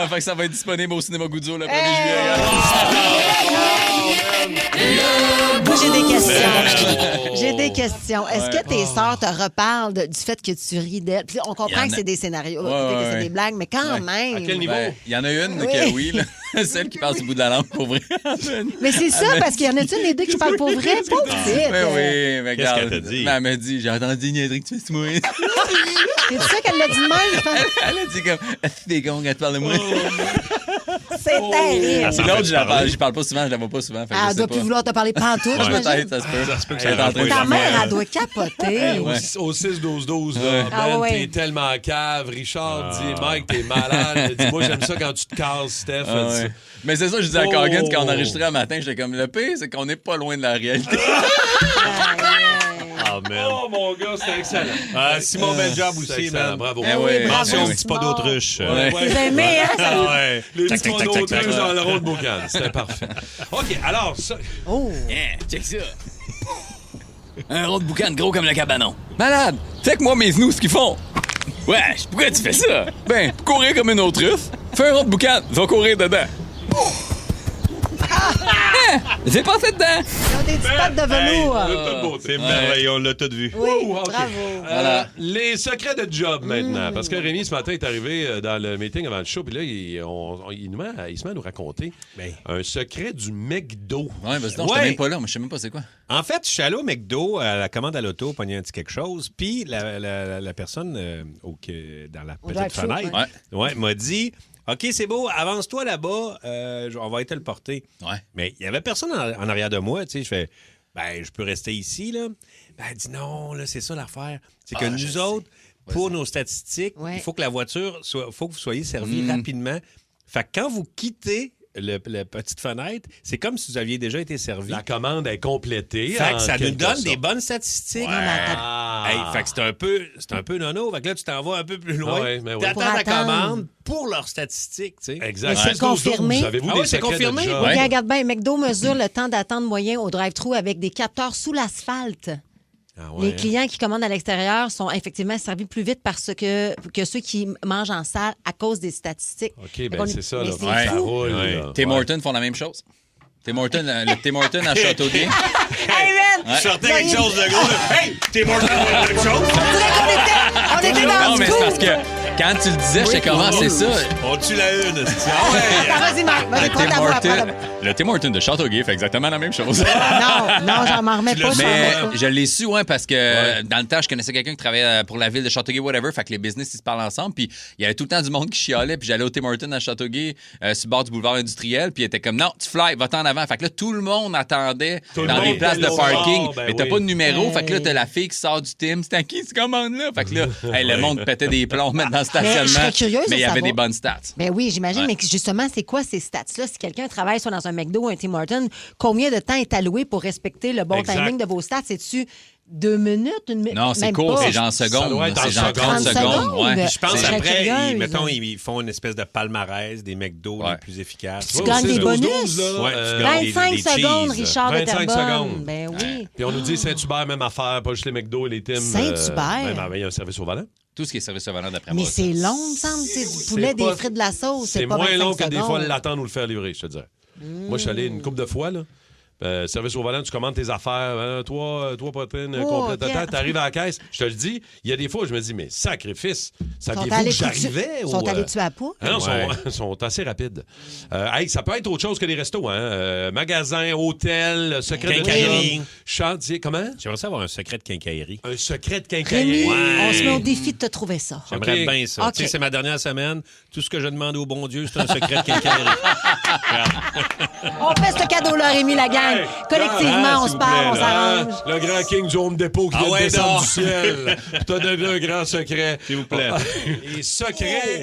Ah, fait que ça va être disponible au cinéma Goudzo le 1er juillet. Moi, j'ai des questions. J'ai des questions. Est-ce que tes sœurs te reparlent du fait que tu ris d'elles? Puis on Il y comprend en que a- c'est des scénarios, Ouais, que c'est ouais. des blagues, mais quand même. À quel niveau? Ben, il y en a une Oui. que oui, là. Celle qui passe au bout de la langue pour vrai. Mais c'est ça, parce qu'il y en a-tu une des deux qui parle pour vrai? Pauvre petite. Mais oui, mais Qu'est-ce regarde. qu'elle t'a dit? Ben, elle m'a dit, j'ai entendu une niaiserie que tu fais sur moi. C'est ça qu'elle l'a dit de même? Elle a dit comme, est-ce que t'es con quand tu parles de moi? C'est terrible. C'est l'autre, j'y parle pas souvent, je la vois pas souvent. Fait que je Elle sais doit pas. plus vouloir te parler pantoute, j'imagine. Peut-être, ça se peut. Ça se peut que Elle est ça en train de Ta faire- mère, elle doit capoter. Ouais. Au 6-12-12, là, Ouais. Ah Ben, ouais. t'es tellement cave. Richard dit, Mike, t'es malade. Dis, moi, j'aime ça quand tu te casses, Steph. Ah, Elle dit, ouais. Mais c'est ça, je disais à Oh. Coggins quand on enregistrait un matin, j'étais comme, le pire, c'est qu'on n'est pas loin de la réalité. Ah, man. Oh, mon gars, c'était excellent. Simon Benjob C'était aussi, excellent, man. bravo. Eh ouais. Mention Bravo, petit pas Simon. d'autruche. Ouais. Vous aimez, hein? Ça... Ah ouais. Les Tac, petits tac, tac, tac, tac. d'autruches dans le rond de boucan. C'était parfait. OK, alors, ça... Oh! Hein, check ça. Un rond de boucan gros comme le cabanon. Malade! Fais-moi mes genoux ce qu'ils font. Wesh, pourquoi tu fais ça? Ben, pour courir comme une autruche, fais un rond de boucan, va courir dedans. Hein? J'ai passé dedans! Ils ont des petites pattes de velours. C'est merveilleux, on l'a tout vu. Oui, OK. bravo. Voilà. Les secrets de job maintenant. Parce que Rémi, ce matin, est arrivé dans le meeting avant le show, puis là, il se met à nous raconter un secret du McDo. Ouais, parce que je n'étais même pas là. Moi, je sais même pas c'est quoi. En fait, je suis allé au McDo, à la commande à l'auto, pogner un petit quelque chose, puis la personne dans la petite fenêtre m'a dit... OK, c'est beau, avance-toi là-bas, on va te le porter. Ouais. Mais il n'y avait personne en arrière de moi, tu sais. Je fais, je peux rester ici, là. Elle dit non, là, c'est ça l'affaire. C'est que nous autres, pour nos statistiques, il faut que la voiture, faut que vous soyez servis rapidement. Fait que quand vous quittez la petite fenêtre, c'est comme si vous aviez déjà été servi. La commande est complétée. Fait que ça nous donne des bonnes statistiques. Fait que c'est un peu nono. Fait que là, tu t'en vas un peu plus loin. T'attends ta commande pour leurs statistiques, tu sais. Exact. Mais c'est confirmé. Avez-vous des c'est secrets confirmé? de job? Oui, regarde bien, McDo mesure le temps d'attente moyen au drive-thru avec des capteurs sous l'asphalte. Les clients qui commandent à l'extérieur sont effectivement servis plus vite parce que ceux qui mangent en salle à cause des statistiques. OK, ben c'est ça. Là, c'est ça fou. roule. Tim Hortons font la même chose. Tim Hortons à Châteauguay. Hey, man! Je sortais quelque chose de gros. Hey, Tim Hortons font la même chose. On était dans Non, mais c'est parce que quand tu le disais, je sais comment c'est ça. On tue la une. Vas-y, Marc. Le Tim Hortons de Châteauguay fait exactement la même chose. Non, j'en m'en remets pas. Mais je l'ai su, parce que dans le temps, je connaissais quelqu'un qui travaillait pour la ville de Châteauguay, whatever. Fait que les business, ils se parlent ensemble. Puis il y avait tout le temps du monde qui chialait. Puis j'allais au Tim Hortons à Châteauguay, sur le bord du boulevard industriel. Puis il était comme, non, tu fly, va-t'en avant. Fait que là, tout le monde attendait dans des places de parking. Mais t'as pas de numéro. Fait que là, t'as la fille qui sort du Tim. C'est à qui tu commandes là? Fait que là, le monde pétait des plombs dans le stationnement. Mais il y avait des bonnes stats. Ben oui, j'imagine. Mais justement, c'est quoi ces stats-là? Si quelqu'un travaille soit dans un McDo ou un Tim Hortons, combien de temps est alloué pour respecter le bon timing de vos stats? C'est-tu 2 minutes? Non, c'est même court, pas. c'est genre secondes. C'est genre 30 secondes. Ouais. Je pense après, ils font une espèce de palmarès des McDo les plus efficaces. Tu gagnes des bonus. 25 secondes, Richard de 25 secondes. Ben oui. Puis on nous dit Saint-Hubert, même affaire, pas juste les McDo et les Tim. Saint-Hubert? Il y a un service au volant. Tout ce qui est service au volant, d'après moi. Mais c'est long, me semble. C'est du poulet, des frites, de la sauce. C'est pas moins long que des fois secondes. l'attendre ou le faire livrer, je te dirais. Moi, je suis allé une couple de fois, là. Service au volant, tu commandes tes affaires, trois poitrines complètes. Tu arrives à la caisse, je te le dis, il y a des fois où je me dis, mais sacrifice, saviez-vous que j'arrivais? Ils sont allés tuer à pas? Non, ils sont assez rapides. Ça peut être autre chose que les restos, hein. Magasin, hôtel, secret de quincaillerie. Chantier, comment? J'aimerais ça avoir un secret de quincaillerie. Un secret de quincaillerie. On se met au défi de te trouver ça. J'aimerais bien ça. Okay. Tu sais, c'est ma dernière semaine. Tout ce que je demande au bon Dieu, c'est un secret de quincaillerie. On fait ce cadeau-là, Rémi, la gang. Collectivement, on se parle, on s'arrange. Le grand king du Home Depot qui vient de descendre du ciel. T'as devenu un grand secret. S'il vous plaît.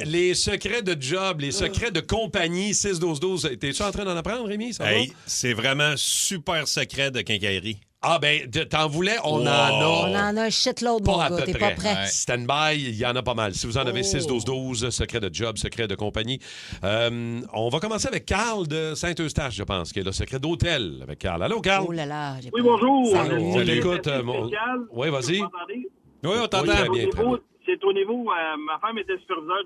Les secrets de job, les secrets de compagnie, 6-12-12. T'es-tu en train d'en apprendre, Rémi? Ça va? C'est vraiment super secret de quincaillerie. Ah, ben, t'en voulais? On en a. On en a un shitload, mon gars. T'es pas prêt. Stand-by, il y en a pas mal. Si vous en avez 6-12-12, secret de job, secret de compagnie. On va commencer avec Carl de Saint-Eustache, je pense, qui est le secret d'hôtel avec Carl. Allô, Carl? Oh là là. Oui, bonjour. Salut. On t'écoute. Oui, vas-y. Vous m'entendez? Oui, on t'entend. C'est au niveau... ma femme était superviseure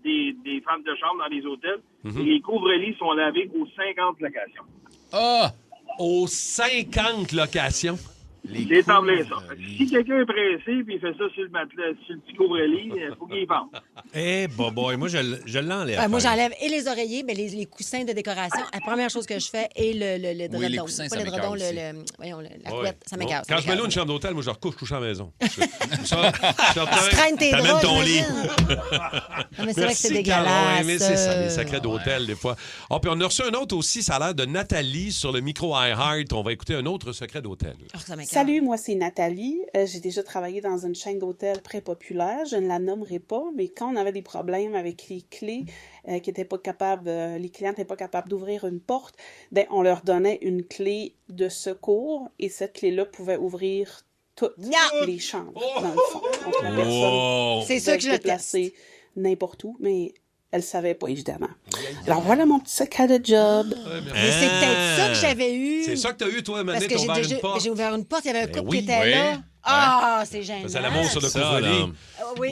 des femmes de chambre dans les hôtels. Et les couvre-lits sont lavés aux 50 locations. Ah! Aux 50 locations. C'est en plein ça. Si quelqu'un est pressé puis il fait ça sur le matelas, sur le petit couvre-lit, il faut qu'il y pense. Boy, moi, je l'enlève. Moi, j'enlève et les oreillers, mais les coussins de décoration. La première chose que je fais, et le dredon. Les coussins, pas ça le dredon, m'écoeure la couette, ça m'écoeure. Quand je mets là une chambre d'hôtel, moi, je recouche à la maison. Tu traînes tes draps. T'amènes ton lit. Non, mais c'est vrai que c'est dégueulasse. Mais c'est ça, les secrets d'hôtel, des fois. Ah, puis on a reçu un autre aussi, ça a l'air de Nathalie sur le micro iHeart. On va écouter un autre secret d'hôtel. Salut, moi, c'est Nathalie. J'ai déjà travaillé dans une chaîne d'hôtels très populaire. Je ne la nommerai pas, mais quand on avait des problèmes avec les clés qui n'étaient pas capables, les clients n'étaient pas capables d'ouvrir une porte, ben, on leur donnait une clé de secours et cette clé-là pouvait ouvrir toutes les chambres, dans le fond. Donc, la personne c'est ça que je le déplacer n'importe où, mais elle savait pas, évidemment. Alors, voilà mon petit secret de job. Mais c'est peut-être ça que j'avais eu. C'est ça que t'as eu, toi, Mané, parce que j'ai ouvert une porte, il y avait un couple qui était là. Ah, c'est gênant. C'est l'amour sur le couvre-lit.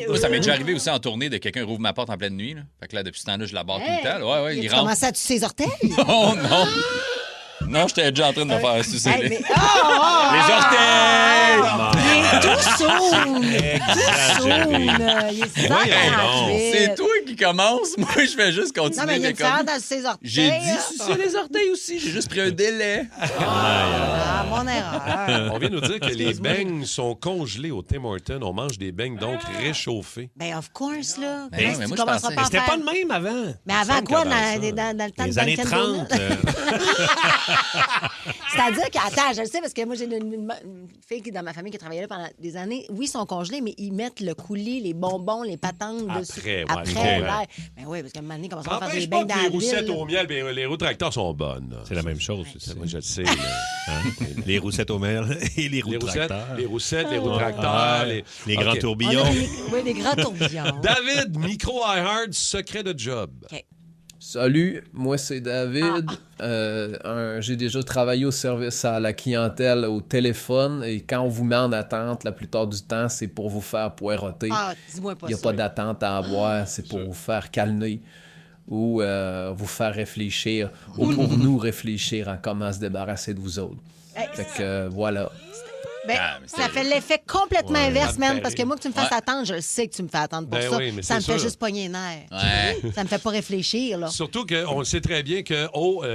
Moi, ça m'est déjà arrivé aussi en tournée de quelqu'un rouvre ma porte en pleine nuit. Là. Fait que là, depuis ce temps-là, je la barre tout le temps. Ouais, il tu rentre. commençais à tuer ses orteils? Non. Non, j'étais déjà en train de me faire sucer. Hey, mais... Les orteils! Il est tout sourd! Il est C'est toi qui commence. Moi, je fais juste continuer. Non, mais il y a une différence dans ses orteils. J'ai dit sucer les orteils aussi. J'ai juste pris un délai. Mon erreur. On vient nous dire que les beignes sont congelés au Tim Hortons. On mange des beignes donc réchauffés. Ben, of course, là. Ben, mais moi, je pensais. C'était pas le même avant. Mais avant quoi, dans le temps les de années Dunkin' 30. C'est-à-dire que, attends, je le sais, parce que moi, j'ai une fille dans ma famille qui travaillait là pendant des années. Oui, ils sont congelés, mais ils mettent le coulis, les bonbons, les patentes dessus. Après, ouais. Ben oui, parce qu'à un moment donné, comment ça va faire des beignes dans la les ville. roussettes au miel, les roues tracteurs sont bonnes. C'est la même chose. Moi, je le sais. Les roussettes au miel et les roues tracteurs. Les roussettes, les roues tracteurs. Les grands tourbillons. Oui, les grands tourbillons. David, micro iHeart, secret de job. OK. Salut, moi c'est David. J'ai déjà travaillé au service à la clientèle au téléphone et quand on vous met en attente, la plupart du temps, c'est pour vous faire poireauter. Dis-moi pas ça. Il n'y a pas d'attente à avoir, c'est pour vous faire calmer ou vous faire réfléchir ou pour nous réfléchir à comment se débarrasser de vous autres. Fait que voilà. Ben, ça fait l'effet complètement inverse, man, parce que moi, que tu me fasses attendre, je le sais que tu me fais attendre pour ça. Oui, ça me fait juste pogner les nerfs. Ça me fait pas réfléchir, là. Surtout qu'on le sait très bien que,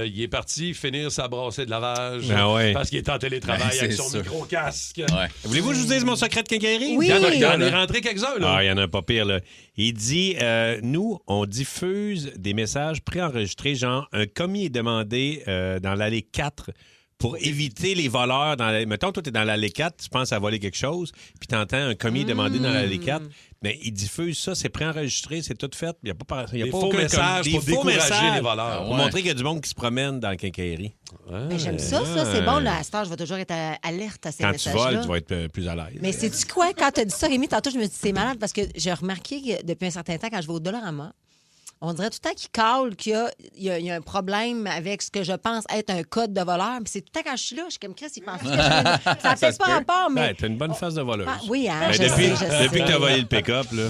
il est parti finir sa brassée de lavage parce qu'il est en télétravail avec son micro-casque. Voulez-vous que je vous dise mon secret de quincaillerie? Oui. Il y en est rentré quelques-uns, là. Il y en a un pas pire, là. Il dit, nous, on diffuse des messages préenregistrés, genre un commis est demandé dans l'allée 4 pour éviter les voleurs. Mettons, toi, tu es dans l'allée 4, tu penses à voler quelque chose, puis tu entends un commis demander dans l'allée 4. Mais ils diffusent ça, c'est préenregistré, c'est tout fait. Il n'y a pas, des faux messages pour décourager les voleurs. Pour montrer qu'il y a du monde qui se promène dans la quincaillerie. Mais j'aime ça, c'est bon. Là, à cette heure, je vais toujours être alerte à ces messages-là. Quand tu voles, tu vas être plus à l'aise. Mais sais-tu quoi? Quand tu as dit ça, Rémi, tantôt, je me suis dit, c'est malade parce que j'ai remarqué que depuis un certain temps, quand je vais au Dollarama, on dirait tout le temps qu'il cale qu'il y a un problème avec ce que je pense être un code de voleur. Puis c'est tout le temps quand je suis là, je suis comme Chris, il pense que ça n'a peut-être pas rapport, mais... T'as une bonne face de voleuse. Oui, hein, depuis que t'as volé le pick-up, là.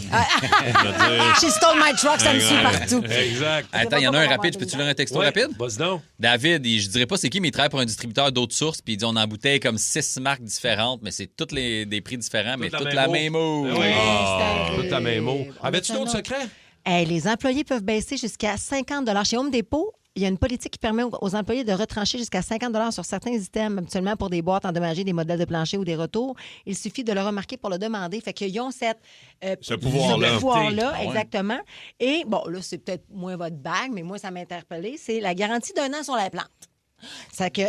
She stole my truck, ça me suit partout. Exact. Attends, il y en a un rapide. Peux-tu lire un texto rapide? Vas-y donc. David, je dirais pas c'est qui, mais il travaille pour un distributeur d'autres sources, puis il dit on embouteille comme 6 marques différentes, mais c'est toutes des prix différents, mais toute la même eau. Toute la même eau. Avais-tu d'autres secrets? Les employés peuvent baisser jusqu'à 50 $. Chez Home Depot, il y a une politique qui permet aux employés de retrancher jusqu'à 50 $ sur certains items, habituellement pour des boîtes endommagées, des modèles de plancher ou des retours. Il suffit de le remarquer pour le demander. Fait qu'ils ont ce pouvoir-là, exactement. Et bon, là, c'est peut-être moins votre bague, mais moi, ça m'a interpellé. C'est la garantie d'1 an sur la plante. C'est que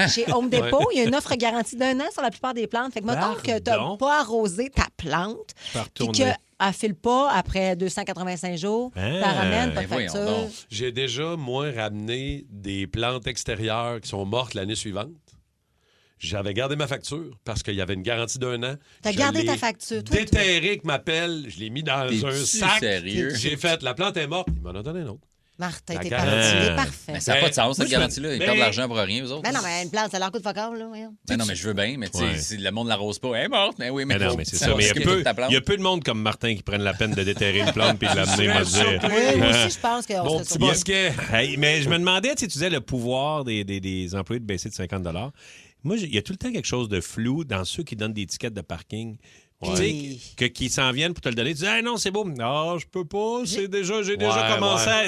chez Home Depot, il y a une offre garantie d'1 an sur la plupart des plantes. Fait que mettons que tu n'as pas arrosé ta plante, puis qu'elle ne file pas après 285 jours, tu la ramènes, pas de facture. J'ai déjà, moi, ramené des plantes extérieures qui sont mortes l'année suivante. J'avais gardé ma facture parce qu'il y avait une garantie d'1 an. T'as gardé ta facture, toi? Déterré m'appelle, je l'ai mis dans un sac. Sérieux? J'ai fait, la plante est morte. Il m'en a donné une autre. Martin, t'es parfait. Mais ça n'a pas de sens, cette garantie-là. Ils perdent de l'argent pour rien, eux autres. Mais non, mais une plante, ça leur coûte fuck all, là. Non, mais je veux bien, mais tu sais, si le monde ne l'arrose pas, elle est morte. Mais oui, mais non, mais c'est ça. Mais il y a peu de monde comme Martin qui prennent la peine de déterrer une plante puis de l'amener, moi, dire. Oui, moi aussi, je pense qu'on Mon petit bosquet. Mais je me demandais, tu disais le pouvoir des employés de baisser de 50 $. Moi, il y a tout le temps quelque chose de flou dans ceux qui donnent des tickets de parking. Tu sais, qu'ils s'en viennent pour te le donner. Tu dis, hey, non, c'est beau. Non, je peux pas. J'ai déjà commencé à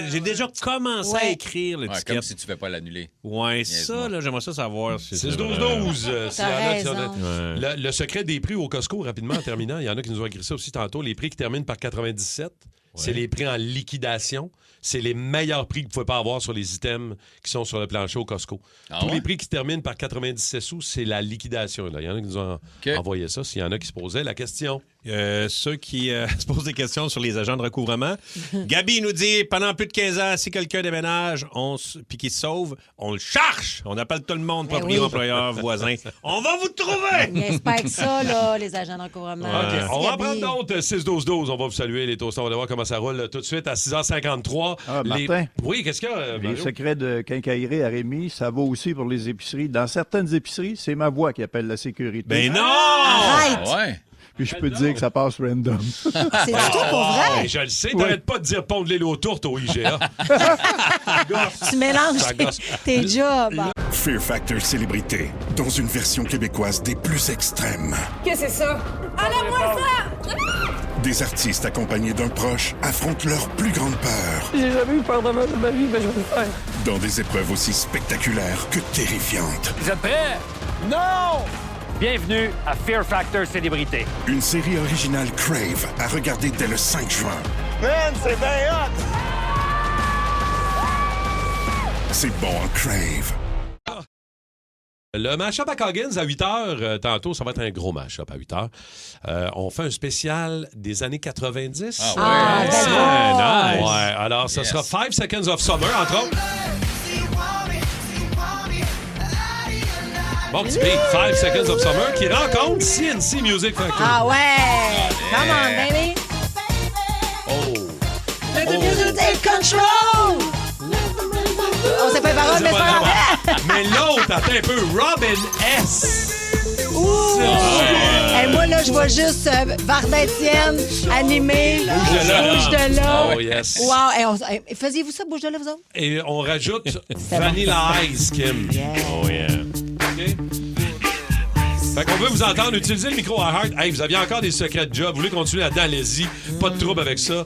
écrire le ticket. Comme si tu ne fais pas l'annuler. Ouais, ça, là, j'aimerais ça savoir. C'est 12-12. Le secret des prix au Costco, rapidement, en terminant, il y en a qui nous ont écrit ça aussi tantôt. Les prix qui terminent par 97, c'est les prix en liquidation. C'est les meilleurs prix que vous ne pouvez pas avoir sur les items qui sont sur le plancher au Costco. Tous les prix qui se terminent par 97 sous, c'est la liquidation. Là. Il y en a qui nous ont envoyé ça. S'il y en a qui se posaient la question. Ceux qui se posent des questions sur les agents de recouvrement. Gabi nous dit, pendant plus de 15 ans, si quelqu'un déménage puis qu'il se sauve, on le cherche. On appelle tout le monde, propriétaire, employeur, voisin. On va vous trouver! On espère que ça, là, les agents de recouvrement. On va en prendre d'autres. 6-12-12. On va vous saluer, les toastons. On va voir comment ça roule tout de suite à 6h53. Martin. Oui, qu'est-ce qu'il y a, Les secrets de quincaillerie à Rémi, ça vaut aussi pour les épiceries. Dans certaines épiceries, c'est ma voix qui appelle la sécurité. Ben non! Arrête! Ouais. Puis je peux te dire que ça passe random. C'est tout pour vrai? Je le sais, t'arrêtes pas de dire pondre l'île aux tourtes au IGA. Tu mélanges tes jobs. Fear Factor Célébrité, dans une version québécoise des plus extrêmes. Qu'est-ce que c'est ça? Enlève-moi ça! Des artistes accompagnés d'un proche affrontent leur plus grande peur J'ai jamais eu peur de ma vie, mais je vais le faire. dans des épreuves aussi spectaculaires que terrifiantes. Vous êtes prêts? Non! Bienvenue à Fear Factor Célébrité. Une série originale Crave à regarder dès le 5 juin. Man, c'est bien hot! C'est bon en Crave. Le match-up à Coggins à 8h, tantôt, ça va être un gros match-up à 8h. On fait un spécial des années 90. Ah, nice. Ouais, alors, ça sera 5 Seconds of Summer, entre autres. Bon petit beat, 5 Seconds of Summer, qui rencontre CNC Music Factory. Ah ouais! Come on, baby! Let the music take control! On sait pas les paroles, mais c'est pas grave. Mais l'autre, attends un peu, Robin S. Ouh! Hey, moi, là, je vois juste Varda Étienne animé. Bouge de là. Oh, yes. Wow! Hey, faisiez-vous ça, Bouge de là, vous autres? Et on rajoute Vanilla Ice, Kim. Oh yeah. OK? Fait qu'on veut vous entendre. Utilisez le micro à Heart. Hey, vous aviez encore des secrets de job. Vous voulez continuer là-dedans, allez-y. Pas de trouble avec ça.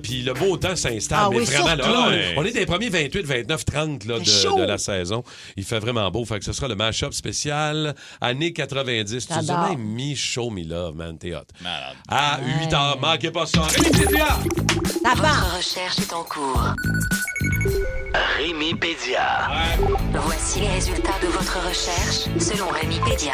Puis le beau temps s'installe. Ah mais oui, vraiment, surtout. là, on est des premiers 28, 29, 30 là, de la saison. Il fait vraiment beau. Fait que ce sera le mash-up spécial années 90. Tu nous as même mis Show Me Love, man. T'es hot. Malade. À 8h, manquez pas ça. Rémi Pédia! Votre recherche est en cours. Rémi Pédia. Voici les résultats de votre recherche selon Rémi Pédia.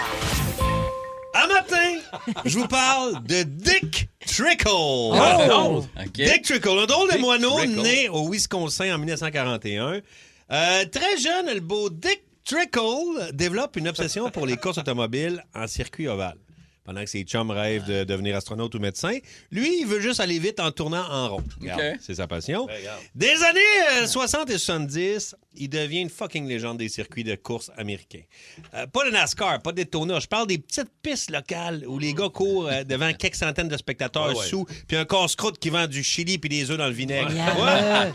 Un matin, je vous parle de Dick Trickle. Oh! Dick Trickle, un drôle de Dick moineau Trickle. né au Wisconsin en 1941. Très jeune, le beau Dick Trickle développe une obsession pour les courses automobiles en circuit ovale. Pendant que ses chums rêvent de devenir astronaute ou médecin, lui, il veut juste aller vite en tournant en rond. Regarde, c'est sa passion. Des années 60 et 70, il devient une fucking légende des circuits de course américains. Pas le NASCAR, pas des Daytona. Je parle des petites pistes locales où les gars courent devant quelques centaines de spectateurs sous, puis un casse-croûte qui vend du chili puis des œufs dans le vinaigre. Ouais.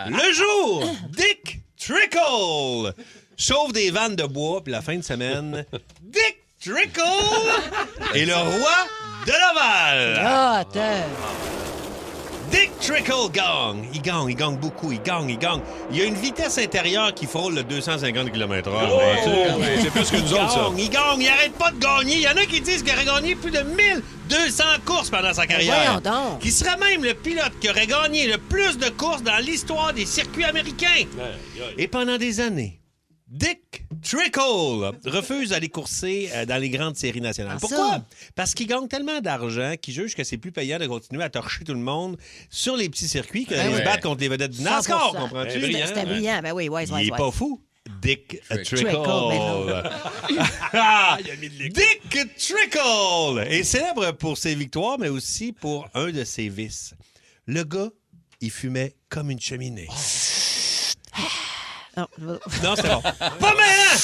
Le jour, Dick Trickle chauffe des vannes de bois, puis la fin de semaine, Dick Trickle est le roi de l'Oval. Dick Trickle gagne. Il gagne beaucoup. Il gagne. Il y a une vitesse intérieure qui frôle le 250 km/h. C'est plus que nous autres, ça. Il gagne. Il arrête pas de gagner. Il y en a qui disent qu'il aurait gagné plus de 1200 courses pendant sa carrière. Voyons donc. Qui serait même le pilote qui aurait gagné le plus de courses dans l'histoire des circuits américains. Et pendant des années, Dick Trickle refuse d'aller courser dans les grandes séries nationales. Pourquoi? Parce qu'il gagne tellement d'argent qu'il juge que c'est plus payant de continuer à torcher tout le monde sur les petits circuits que d'aller se battre contre les vedettes du NASCAR, comprends-tu? C'était brillant. Ben oui, Il est pas fou. Dick Trickle. Dick Trickle est célèbre pour ses victoires, mais aussi pour un de ses vices. Le gars, il fumait comme une cheminée. Non, c'est bon. Pas malin!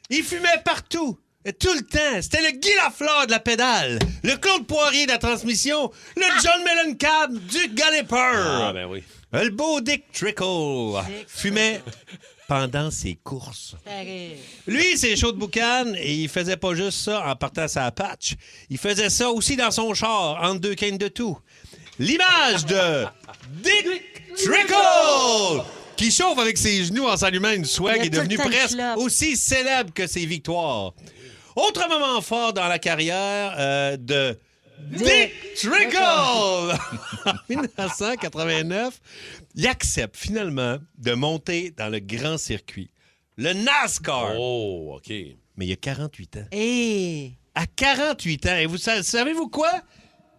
Il fumait partout. Tout le temps. C'était le Guy Lafleur de la pédale, le Claude Poirier de la transmission, le John Mellencamp du Galloper. Ah, ben oui. Le beau Dick Trickle fumait pendant ses courses. Lui, c'est chaud de boucan et il faisait pas juste ça en partant sa patch. Il faisait ça aussi dans son char, entre deux cannes de tout. L'image de Dick Trickle qui chauffe avec ses genoux en s'allumant une swag est devenu presque aussi célèbre que ses victoires. Autre moment fort dans la carrière de Dick Trickle! En 1989, il accepte finalement de monter dans le grand circuit, le NASCAR. Oh, OK. Mais il y a 48 ans. Hey. À 48 ans, et vous savez-vous quoi?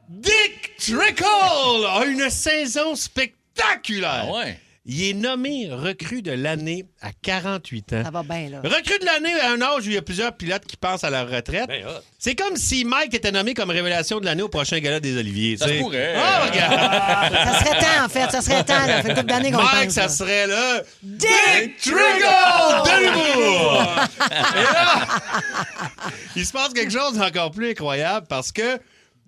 Dick Trickle a une saison spectaculaire. Ah ouais. Il est nommé recrue de l'année à 48 ans. Ça va bien, là. Recrue de l'année à un âge où il y a plusieurs pilotes qui pensent à leur retraite. Ben, C'est comme si Mike était nommé comme révélation de l'année au prochain gala des Oliviers. Ça se pourrait. Oh, regarde! Ça serait temps, en fait. Ça serait temps. Là. Ça fait une couple d'années qu'on le Mike, pense, ça là. serait le Dick Trickle de l'humour! Et là, il se passe quelque chose d'encore plus incroyable parce que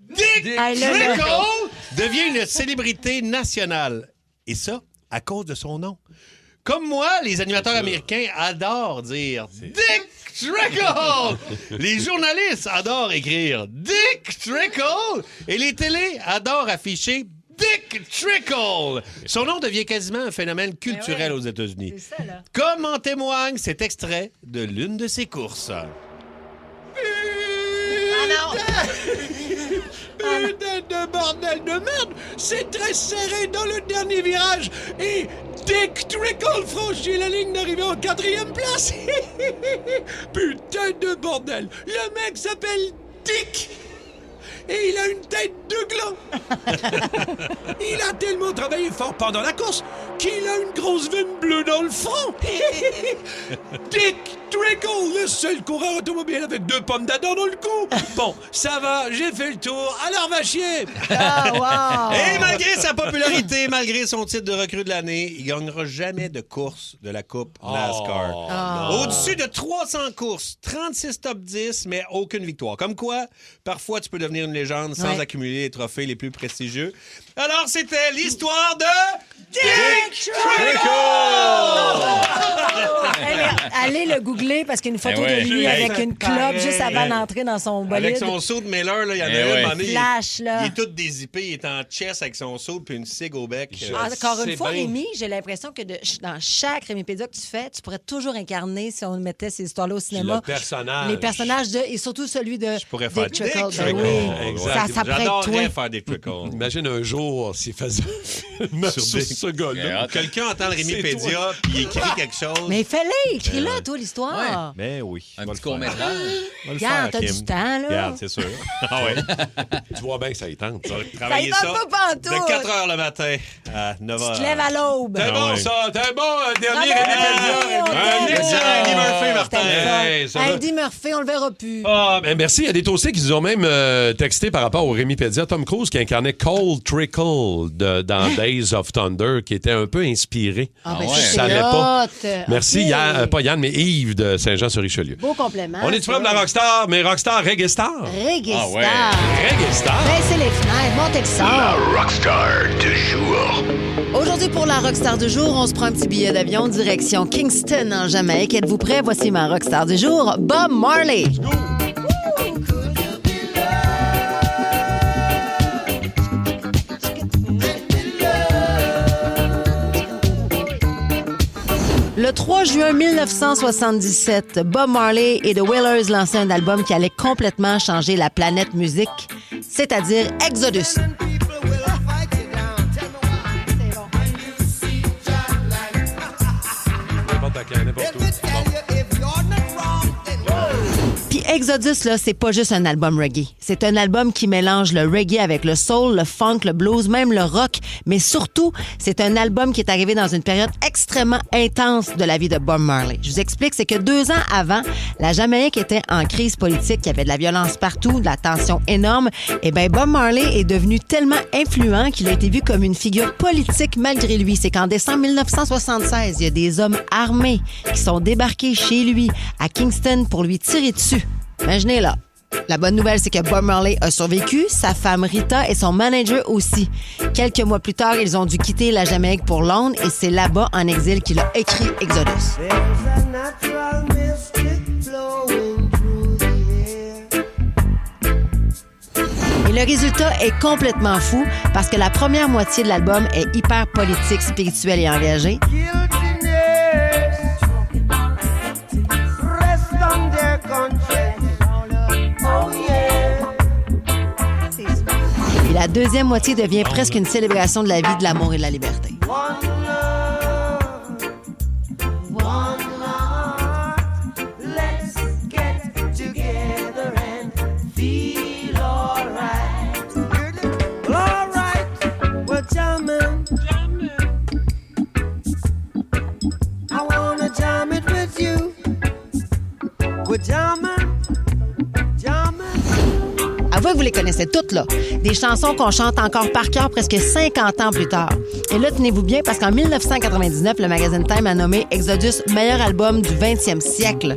Dick Trickle devient une célébrité nationale. Et ça, à cause de son nom. Comme moi, les animateurs américains adorent dire Dick Trickle. Les journalistes adorent écrire Dick Trickle. Et les télés adorent afficher Dick Trickle. Son nom devient quasiment un phénomène culturel aux États-Unis. C'est ça, là. Comme en témoigne cet extrait de l'une de ses courses. Ah non! Putain de bordel de merde! C'est très serré dans le dernier virage et Dick Trickle franchit la ligne d'arrivée en 4e place. Putain de bordel! Le mec s'appelle Dick! Et il a une tête de gland. Il a tellement travaillé fort pendant la course qu'il a une grosse veine bleue dans le front. Dick Trickle, le seul coureur automobile avec 2 pommes d'Adam dans le cou. Bon, ça va, j'ai fait le tour, alors va chier. Et malgré sa popularité, malgré son titre de recrue de l'année, il gagnera jamais de course de la Coupe NASCAR. Au-dessus de 300 courses, 36 top 10, mais aucune victoire. Comme quoi, parfois, tu peux devenir une légende sans accumuler les trophées les plus prestigieux. Alors, c'était l'histoire de Dick Trickle! Allez le googler parce qu'il y a une photo de lui avec une clope juste avant d'entrer dans son bolide. Avec son saut de Miller, là, il y en a un flash, là. Il est tout dézippé, il est en chest avec son saut puis une cigue au bec. Encore une fois, Rémi, j'ai l'impression que dans chaque Rémipédia que tu fais, tu pourrais toujours incarner, si on mettait ces histoires-là au cinéma, les personnages et surtout celui de je pourrais faire Dick Trickle. Dick Trickle. Oui. Exact. Ça prête toi. J'adorerais faire Dick Trickle. Imagine un jour s'il faisait sur ce gars-là. Quelqu'un entend le Rémipédia puis il écrit quelque chose. Mais fais-le, écris-le, toi, l'histoire. Mais oui. Un petit court-métrage. Regarde, t'as du temps, là. Regarde, c'est sûr. Ah ouais. Tu vois bien que ça y tente. Travailler ça. Pas de 4 heures le matin à 9 heures. Tu te lèves à l'aube. T'es bon, ça. T'es bon. Dernier Rémipédia. Andy Murphy, Martin. Andy Murphy, on le verra plus. Ah, ben merci. Il y a des toastés qui nous ont même texté par rapport au Rémipédia. Tom Cruise qui incarnait Cole Trickle dans Days of Thunder, qui était un peu inspiré. Ah, ben Je savais pas. Merci, okay. Yann, pas Yann, mais Yves de Saint-Jean-sur-Richelieu. Beau complément. On est-tu de la Rockstar, mais Rockstar Reggae Star? Reggae Star. Ah ouais. Reggae Star. Baissez les fenêtres, montez le son. La Rockstar du jour. Aujourd'hui, pour la Rockstar du jour, on se prend un petit billet d'avion direction Kingston, en Jamaïque. Êtes-vous prêts? Voici ma Rockstar du jour, Bob Marley. Le 3 juin 1977, Bob Marley et The Wailers lançaient un album qui allait complètement changer la planète musique, c'est-à-dire Exodus. Puis Exodus, là, c'est pas juste un album reggae. C'est un album qui mélange le reggae avec le soul, le funk, le blues, même le rock. Mais surtout, c'est un album qui est arrivé dans une période extrêmement intense de la vie de Bob Marley. Je vous explique, c'est que 2 ans avant, la Jamaïque était en crise politique, il y avait de la violence partout, de la tension énorme. Et bien, Bob Marley est devenu tellement influent qu'il a été vu comme une figure politique malgré lui. C'est qu'en décembre 1976, il y a des hommes armés qui sont débarqués chez lui à Kingston pour lui tirer dessus. Imaginez là. La bonne nouvelle, c'est que Bob Marley a survécu, sa femme Rita et son manager aussi. Quelques mois plus tard, ils ont dû quitter la Jamaïque pour Londres et c'est là-bas, en exil, qu'il a écrit Exodus. Et le résultat est complètement fou parce que la première moitié de l'album est hyper politique, spirituelle et engagée. Et la deuxième moitié devient presque une célébration de la vie, de l'amour et de la liberté. Avouez que vous les connaissez toutes, là. Des chansons qu'on chante encore par cœur presque 50 ans plus tard. Et là, tenez-vous bien, parce qu'en 1999, le magazine Time a nommé Exodus meilleur album du 20e siècle.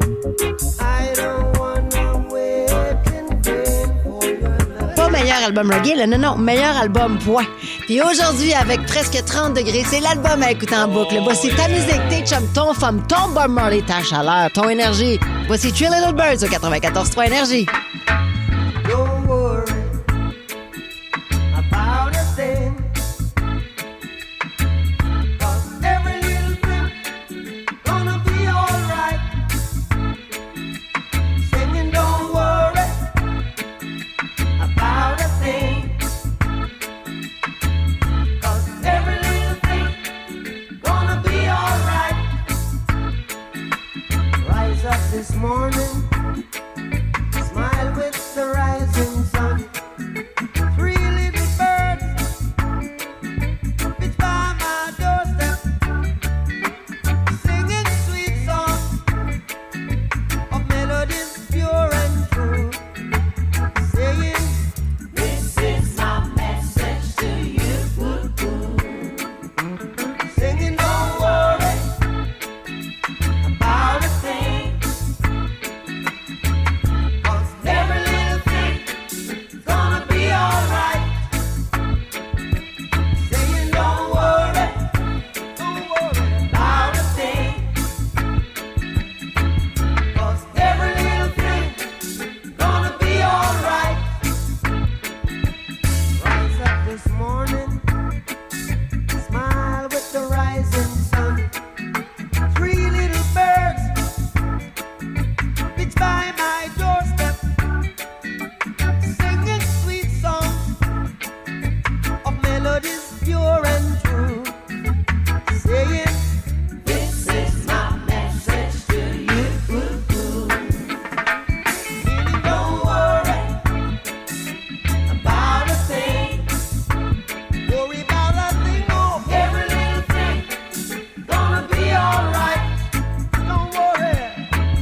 Pas meilleur album reggae, là, non, meilleur album, point. Puis aujourd'hui, avec presque 30 degrés. C'est l'album à écouter en boucle. Voici ta musique, tes chums, ton femme, ton Bob Marley, ta chaleur, ton énergie. Voici Three Little Birds au 94.3 Énergie. Don't worry about a thing. 'Cause every little thing gonna be alright. Singing, don't worry about a thing. 'Cause every little thing gonna be alright. Rise up this morning. Smile with the rising sun. Three little birds pitch by my doorstep, singing sweet songs of melodies pure and true, saying, "This is my message to you." Singing, don't worry about a thing. Every little thing gonna be alright. Saying don't worry about a thing. 'Cause every little thing gonna be alright. Rise up this morning, smile with the rising sun. Three little birds pitch by my doorstep, singing sweet songs of melodies pure and true, saying, "This is my message to you." Meaning don't worry about a thing. Worry about a thing, oh, every little thing gonna be alright. Don't worry,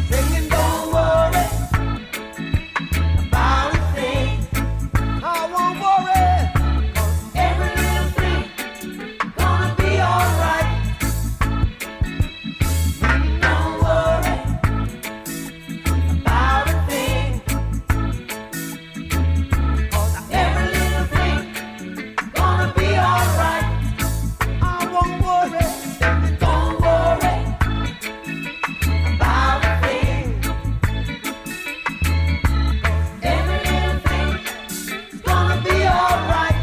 singing don't worry about a thing. I won't worry, 'cause every little thing gonna be alright. Don't worry about a thing, 'cause every little thing gonna be alright. I won't worry, don't worry about a thing, 'cause every little thing gonna be alright.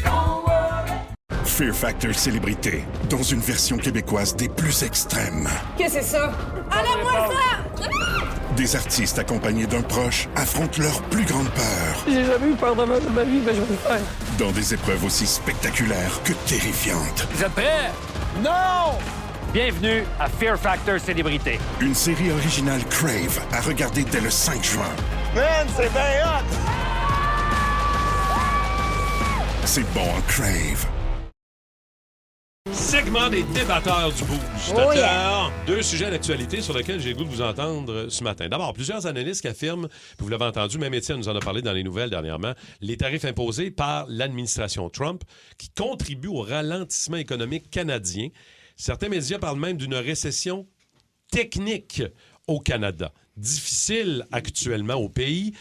Don't worry. Fear Factor Célébrité, dans une version québécoise des plus extrêmes. Qu'est-ce que c'est ça? Enlève-moi ça! Des artistes accompagnés d'un proche affrontent leur plus grande peur J'ai jamais eu peur de ma vie, mais je vais le faire. dans des épreuves aussi spectaculaires que terrifiantes. Vous êtes prêts? Non! Bienvenue à Fear Factor Célébrité. Une série originale Crave à regarder dès le 5 juin. Man, c'est bien hot! C'est bon en Crave. Segment des débatteurs du Boost. Oh yeah. Deux sujets d'actualité sur lesquels j'ai le goût de vous entendre ce matin. D'abord, plusieurs analystes qui affirment, puis vous l'avez entendu, même Étienne nous en a parlé dans les nouvelles dernièrement, les tarifs imposés par l'administration Trump qui contribuent au ralentissement économique canadien. Certains médias parlent même d'une récession technique au Canada. Difficile actuellement au pays.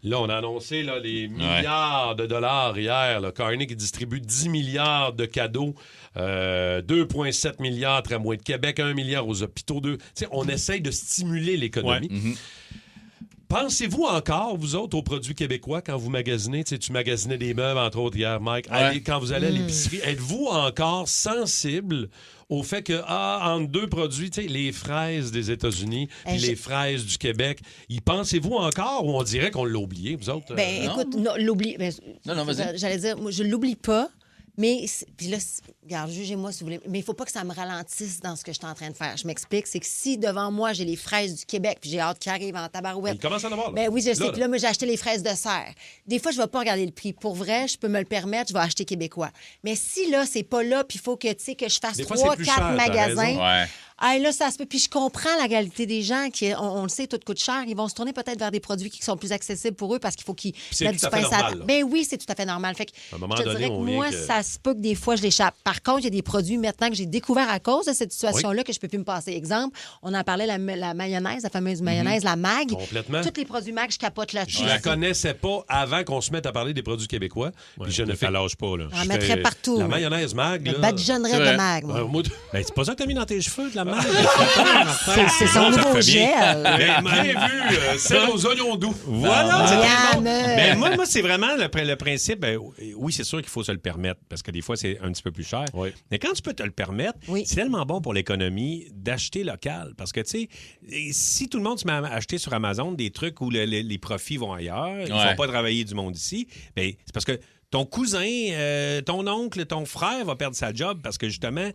Là, on a annoncé là, les milliards de dollars hier. Là. Carney qui distribue 10 milliards de cadeaux, 2,7 milliards tramway de Québec, 1 milliard aux hôpitaux. On essaye de stimuler l'économie. Ouais. Mm-hmm. Pensez-vous encore, vous autres, aux produits québécois quand vous magasinez? Tu magasinais des meubles, entre autres, hier, Mike. Ouais. Quand vous allez à l'épicerie, êtes-vous encore sensible au fait que, entre deux produits, les fraises des États-Unis et les fraises du Québec, y pensez-vous encore ou on dirait qu'on l'a oublié, vous autres? Écoute, l'oublie. Non, vas-y. J'allais dire, moi, je l'oublie pas. Mais, puis là, regarde, jugez-moi si vous voulez. Mais il faut pas que ça me ralentisse dans ce que je suis en train de faire. Je m'explique. C'est que si devant moi, j'ai les fraises du Québec, puis j'ai hâte qu'ils arrivent en tabarouette. Il commence à en avoir, là. Ben oui, je sais. Puis là, moi, j'ai acheté les fraises de serre. Des fois, je vais pas regarder le prix. Pour vrai, je peux me le permettre, je vais acheter québécois. Mais si là, c'est pas là, puis il faut que, que je fasse 3-4 magasins. Ouais. Ah, là, ça se peut. Puis je comprends la réalité des gens qui, on le sait, tout coûte cher. Ils vont se tourner peut-être vers des produits qui sont plus accessibles pour eux parce qu'il faut qu'ils mettent du pain à la... Ben oui, c'est tout à fait normal. Fait que à un moment je te donné, dirais que moi, ça se peut que des fois, je l'échappe. Par contre, il y a des produits maintenant que j'ai découvert à cause de cette situation-là que je peux plus me passer. Exemple, on en parlait, la mayonnaise, la fameuse mayonnaise, la MAG. Complètement. Tous les produits MAG, je capote là-dessus. Je la connaissais pas avant qu'on se mette à parler des produits québécois. Puis je ne fais lâche pas, là. J'en mettrais partout. La mayonnaise MAG, là. Je badigeonnerais de MAG, moi. Ben, c'est pas ça que t'as mis dans tes cheveux, de la MAG. C'est son nouveau gel. Bien vu, c'est aux oignons doux. Voilà, c'est très bon. Miam. Ben, moi, c'est vraiment le principe. Ben, oui, c'est sûr qu'il faut se le permettre parce que des fois, c'est un petit peu plus cher. Oui. Mais quand tu peux te le permettre, c'est tellement bon pour l'économie d'acheter local. Parce que, tu sais, si tout le monde se met à acheter sur Amazon des trucs où les profits vont ailleurs, ils ne vont pas travailler du monde ici, ben, c'est parce que ton cousin, ton oncle, ton frère va perdre sa job parce que, justement,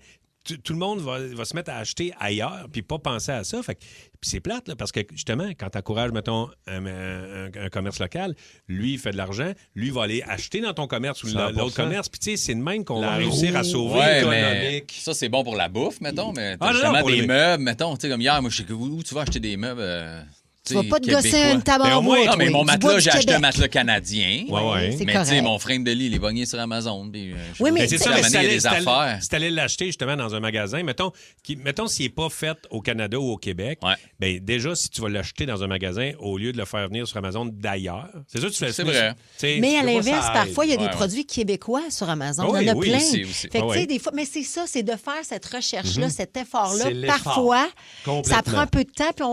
tout le monde va se mettre à acheter ailleurs puis pas penser à ça. Fait que, puis c'est plate, là, parce que justement, quand tu encourages, mettons, un commerce local, lui, il fait de l'argent, lui, va aller acheter dans ton commerce ou 100%. l'autre commerce. Puis tu sais, c'est de même qu'on va réussir à sauver l'économique. Ça, c'est bon pour la bouffe, mettons, mais justement des meubles, mettons, tu sais, comme hier, moi, je sais où tu vas acheter des meubles... Tu vas pas te gosser une table en bois. Non, mais mon matelas, j'ai acheté un matelas canadien. Ouais. Mais tu sais, mon frame de lit, il est pogné sur Amazon. Puis, oui, mais c'est ça, mais si tu allais l'acheter justement dans un magasin, mettons s'il n'est pas fait au Canada ou au Québec, ben déjà, si tu vas l'acheter dans un magasin, au lieu de le faire venir sur Amazon d'ailleurs, c'est ça que tu fais. C'est vrai. Mais à l'inverse, parfois, il y a des produits québécois sur Amazon. Il y en a plein. Fait que, tu sais, des fois, mais c'est ça, c'est de faire cette recherche-là, cet effort-là. Parfois, ça prend un peu de temps, puis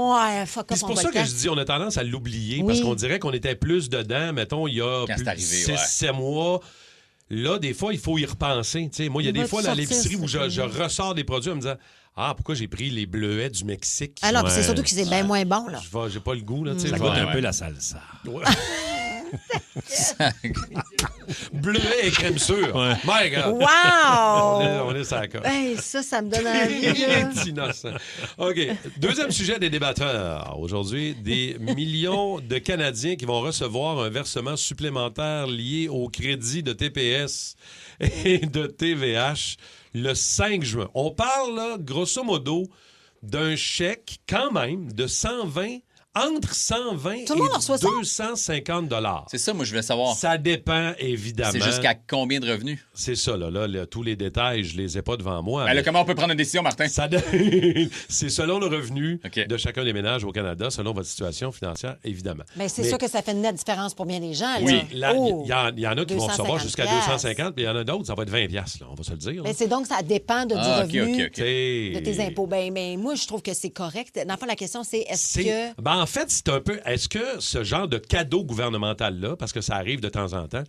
c'est pour ça que je dis, on a tendance à l'oublier parce qu'on dirait qu'on était plus dedans, mettons, il y a 6-7 mois. Là, des fois, il faut y repenser. T'sais, moi, il y a des fois dans l'épicerie où je ressors des produits en me disant pourquoi j'ai pris les bleuets du Mexique? Alors, c'est surtout que c'est bien moins bon. Là. J'ai pas le goût. Là, ça goûte un peu la salsa. Bleuet et crème sûre. My God. Wow! On est sur la coche. Hey, ça me donne envie. Innocent. OK. Deuxième sujet des débatteurs. Aujourd'hui, des millions de Canadiens qui vont recevoir un versement supplémentaire lié au crédit de TPS et de TVH le 5 juin. On parle, là, grosso modo, d'un chèque quand même de entre 120 et 250 $. C'est ça, moi, je voulais savoir. Ça dépend, évidemment. C'est jusqu'à combien de revenus? C'est ça, là, tous les détails, je les ai pas devant moi. Ben, comment on peut prendre une décision, Martin? C'est selon le revenu de chacun des ménages au Canada, selon votre situation financière, évidemment. Mais c'est sûr que ça fait une nette différence pour bien des gens. Oui, il y en a qui vont recevoir jusqu'à 250, puis il y en a d'autres, ça va être 20 $, là, on va se le dire. Mais c'est donc, ça dépend du revenu de tes impôts. Ben, mais moi, je trouve que c'est correct. Dans le fond, la question, c'est est-ce que... Ben, en fait, c'est un peu... Est-ce que ce genre de cadeau gouvernemental-là, parce que ça arrive de temps en temps,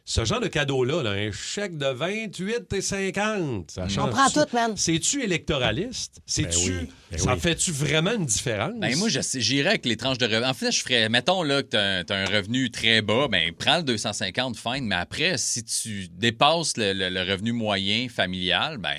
ce genre de cadeau-là, là, un chèque de 28,50 $, ça change. On prend tout, man. C'est-tu électoraliste? Ça fait-tu vraiment une différence? Ben moi, j'irais avec les tranches de revenus. En fait, je ferais, mettons là, que t'as un revenu très bas, ben prends le 250, fine, mais après, si tu dépasses le revenu moyen familial, ben...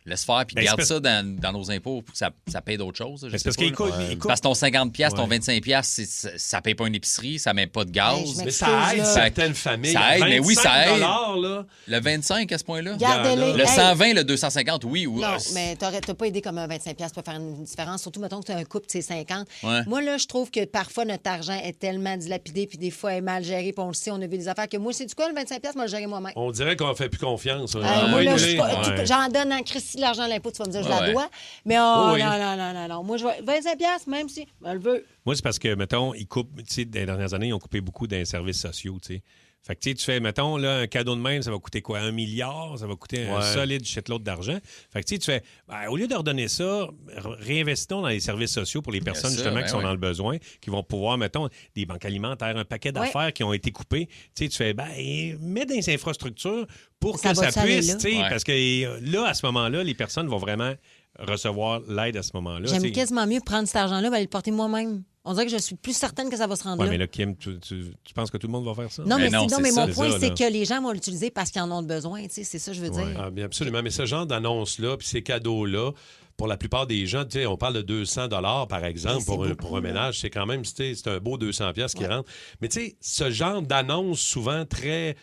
Laisse faire, puis garde ça dans nos impôts pour que ça paye d'autres choses. Parce que ton 50$, ton 25$, ça paye pas une épicerie, ça met pas de gaz. Mais ça aide certaines familles. Ça aide, mais oui, ça aide. Là. Le 25, à ce point-là? Gardez-les. Le 120, le 250, oui. Non, mais t'as pas aidé comme un 25$ pour faire une différence. Surtout, mettons que tu as un couple, c'est 50. Ouais. Moi, là, je trouve que parfois, notre argent est tellement dilapidé, puis des fois, est mal géré, puis on le sait, on a vu des affaires que moi, c'est du quoi, le 25$, moi, le gérer moi-même. On dirait qu'on fait plus confiance. Moi, là, j'en donne en Christy de l'argent à l'impôt, tu vas me dire, je la dois. Mais non. Moi, je vois 25$, même si je le veux. Moi, c'est parce que, mettons, ils coupent, tu sais, dans les dernières années, ils ont coupé beaucoup dans les services sociaux, tu sais. Fait que, tu sais, tu fais, mettons, là, un cadeau de même, ça va coûter quoi? 1 milliard? Ça va coûter un solide shitload d'argent. Fait que, tu sais, tu fais, au lieu de redonner ça, réinvestissons dans les services sociaux pour les personnes, justement, qui sont dans le besoin, qui vont pouvoir, mettons, des banques alimentaires, un paquet d'affaires qui ont été coupées. Tu sais, tu fais, mets dans les infrastructures pour que ça puisse, tu sais, parce que là, à ce moment-là, les personnes vont vraiment recevoir l'aide à ce moment-là. J'aime quasiment mieux prendre cet argent-là et aller le porter moi-même. On dirait que je suis plus certaine que ça va se rendre là. Mais là, Kim, tu penses que tout le monde va faire ça? Non, mais mon point, c'est que les gens vont l'utiliser parce qu'ils en ont besoin. C'est ça que je veux dire. Ah, bien absolument. Mais ce genre d'annonce-là, puis ces cadeaux-là, pour la plupart des gens, tu sais, on parle de 200 $ par exemple pour un ménage. C'est quand même, c'est un beau 200$ qui rentre. Mais tu sais, ce genre d'annonce, souvent très...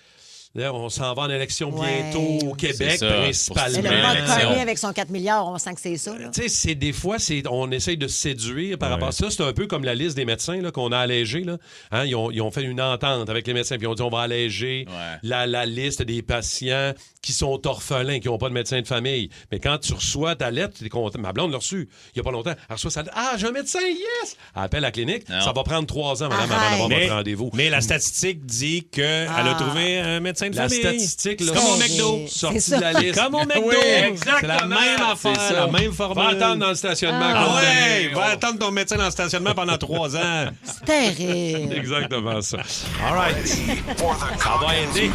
Là, on s'en va en élection bientôt au Québec, C'est ça, principalement. Mais le McCartney avec son 4 milliards, on sent que c'est ça. Là. Tu sais, des fois, on essaye de se séduire par rapport à ça. C'est un peu comme la liste des médecins là, qu'on a allégée. Là. Hein, ils ont fait une entente avec les médecins, puis ils ont dit on va alléger la liste des patients qui sont orphelins, qui n'ont pas de médecin de famille. Mais quand tu reçois ta lettre, tu es content. Ma blonde l'a reçu il n'y a pas longtemps. Elle reçoit sa lettre. Ah, j'ai un médecin, yes! Elle appelle la clinique. Ça va prendre 3 ans, madame, avant d'avoir votre rendez-vous. Mais la statistique dit qu'elle a trouvé un médecin de famille. La statistique, là, comme au McDo. Sorti de la liste. Comme au McDo. Oui, exactement. C'est la même affaire, la même formule. Va attendre dans le stationnement. Va attendre ton médecin dans le stationnement pendant 3 ans. C'est terrible. C'est exactement ça. All right. Ça va aider.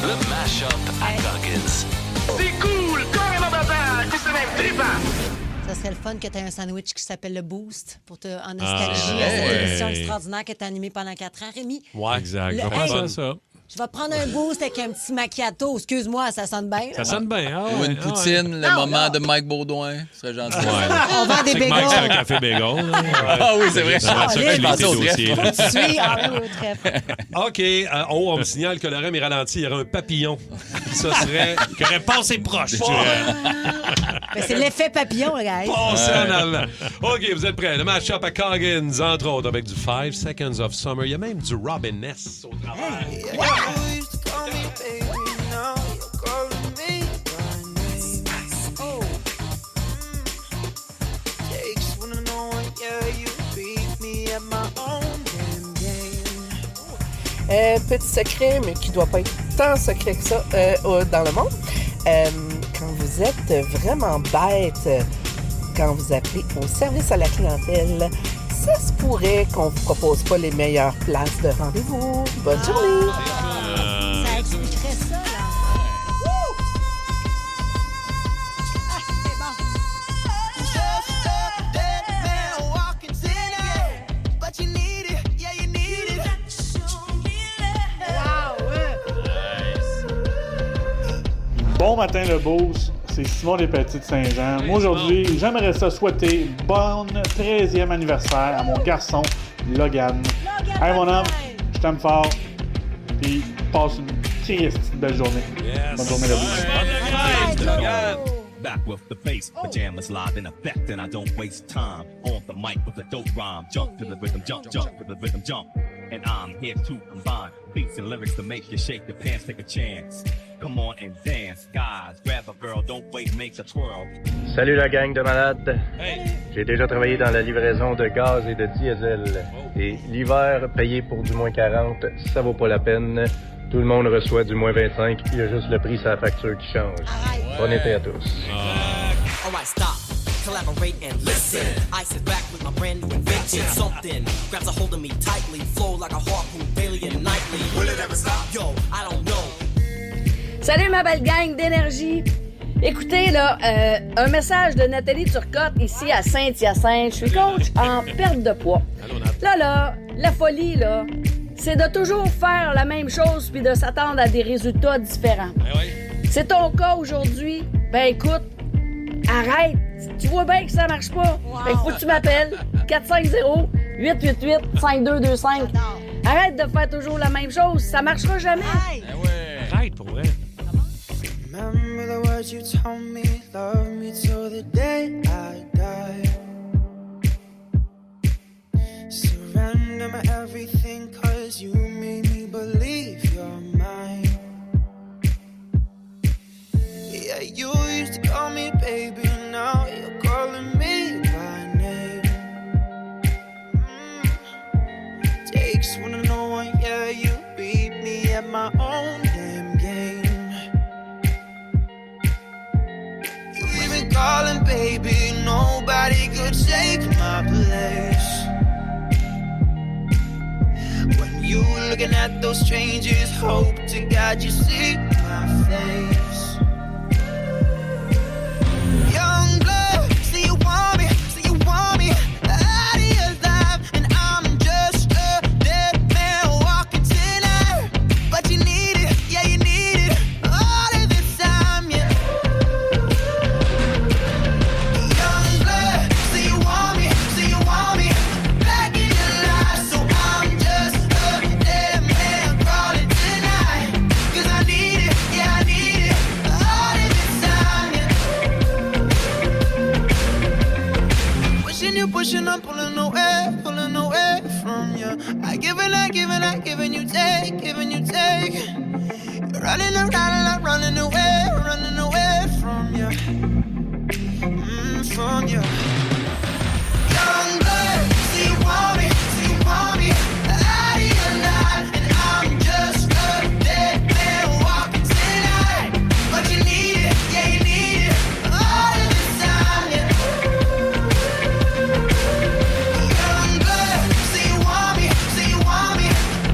Le mash-up à Goggins. C'est cool, carrément bâtard, c'est même trippant. Ça serait le fun que tu aies un sandwich qui s'appelle le Boost pour te en nostalgie à cette émission extraordinaire que tu as animée pendant 4 ans. Rémi? Ouais, exact. Le- On va faire ça. Je vais prendre un Boost avec un petit macchiato. Excuse-moi, ça sonne bien. Ça sonne bien. Ah Ou une poutine, le moment de Mike Baudouin. Ce serait gentil. On vend des C'est que Mike, bagels. c'est un café bagel. là. Ah oui, c'est vrai. Ça va être ça que je l'ai été dossier. là. Tu suis? Ah oui, au trèfle. OK. On me signale que le REM est ralenti. Il y aurait un papillon. Ça serait... Qui aurait passé proche. Ben, c'est l'effet papillon, les gars. Passé en avant. OK, vous êtes prêts. Le match-up à Coggins, entre autres, avec du 5 Seconds of Summer. Il y a même du Robin Ness au travail. Petit secret, mais qui doit pas être tant secret que ça dans le monde. Quand vous êtes vraiment bête, quand vous appelez au service à la clientèle, ça se pourrait qu'on vous propose pas les meilleures places de rendez-vous. Bonne journée! Ça expliquerait ça, là. Bon matin, le Beauce. C'est Simon des Petites Saint-Jean. Moi, aujourd'hui, j'aimerais ça souhaiter bon 13e anniversaire à mon garçon, Logan. Hey, mon homme, je t'aime fort. Puis, passe une petite belle journée. Bonne journée, le Beauce. Back with the bass, pajamas live in effect, and I don't waste time on the mic with a dope rhyme. Jump to the rhythm, jump to the rhythm, jump. And I'm here to combine beats and lyrics to make you shake your pants, take a chance. Come on and dance, guys. Grab a girl, don't wait, make a twirl. Salut la gang de malades. J'ai déjà travaillé dans la livraison de gaz et de diesel. Et l'hiver, payé pour du moins 40, ça vaut pas la peine. Tout le monde reçoit du moins 25. Il y a juste le prix sur la facture qui change. Bon été à tous. Alright, stop, collaborate and listen. I sit back with my brand new invention. Something grabs a hold of me tightly, flow like a harpoon daily and nightly. Will it ever stop? Yo, I don't know. Salut ma belle gang d'énergie. Écoutez, là, un message de Nathalie Turcotte ici à Saint-Hyacinthe. Je suis coach en perte de poids. Là, la folie, là, c'est de toujours faire la même chose puis de s'attendre à des résultats différents. C'est ton cas aujourd'hui. Ben écoute, arrête. Tu vois bien que ça marche pas. Fait que faut que tu m'appelles. 450-888-5225. Arrête de faire toujours la même chose. Ça marchera jamais. Arrête, pour vrai. Remember the words you told me, love me till the day I die. Surrender my everything, cause you made me believe you're mine. Yeah, you used to call me baby, now you're calling me by name. Takes one to know one, yeah, you beat me at my own damn game. Calling, baby, nobody could take my place. When you looking at those strangers, hope to God you see my face. Young blood, say you want me, out of your life, and I'm just a dead man walking tonight. But you need it, yeah, you need it, all of this time, yeah. Young blood, say you want me, back in your giving you take, giving you take. You're running around and I'm running away from you. From you. Young blood, so you want me, out of your life, and I'm just a dead man walking tonight. But you need it, yeah, you need it, all of the time, yeah. Young blood, so you want me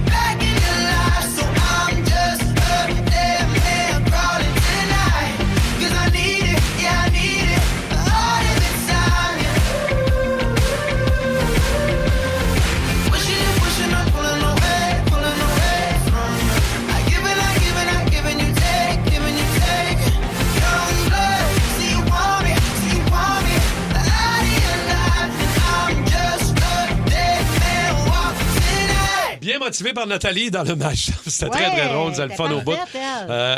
back in your life, so I'm just a dead man crawling tonight. 'Cause I need it, yeah, I need it, all of the time, yeah. Pushing up, pulling away from you. I giving you take, giving you take. Young blood, so you want me, out of your life, and I'm just a dead man walking tonight. Bien motivé par Nathalie dans le match. C'était très, très drôle. C'était le fun au bout.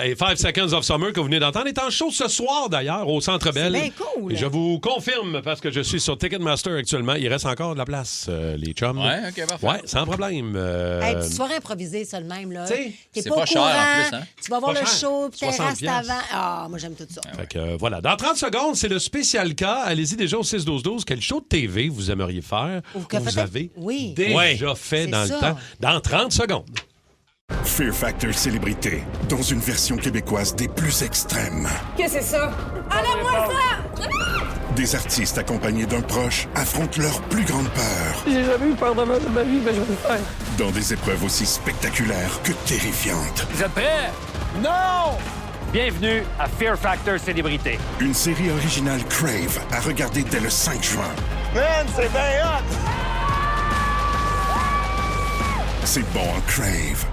Et 5 Seconds of Summer que vous venez d'entendre est en show ce soir, d'ailleurs, au Centre Bell. C'est bien cool. Et je vous confirme, parce que je suis sur Ticketmaster actuellement, il reste encore de la place, les chums. Ouais, OK, parfait. Ouais, sans problème. Hey, petite soirée improvisée, ça, le même. Là. T'sais, T'es c'est pas pas au cher, courant, en plus, hein? tu vas voir Pas le cher. show, puis t'es 60 resté avant. Ah, moi, j'aime tout ça. Fait que, voilà. Dans 30 secondes, c'est le spécial cas. Allez-y déjà au 6-12-12. Quel show de TV vous aimeriez faire Ou ou que vous peut-être- avez Oui. déjà fait C'est dans ça. le temps? Dans 30 secondes. Fear Factor Célébrité, dans une version québécoise des plus extrêmes. Qu'est-ce que c'est ça? Enlève-moi ça! Des artistes accompagnés d'un proche affrontent leur plus grande peur J'ai jamais eu peur de ma vie, mais je vais le faire. dans des épreuves aussi spectaculaires que terrifiantes. Vous êtes prêts? Non! Bienvenue à Fear Factor Célébrité. Une série originale Crave à regarder dès le 5 juin. Man, c'est bien hot! C'est bon en Crave.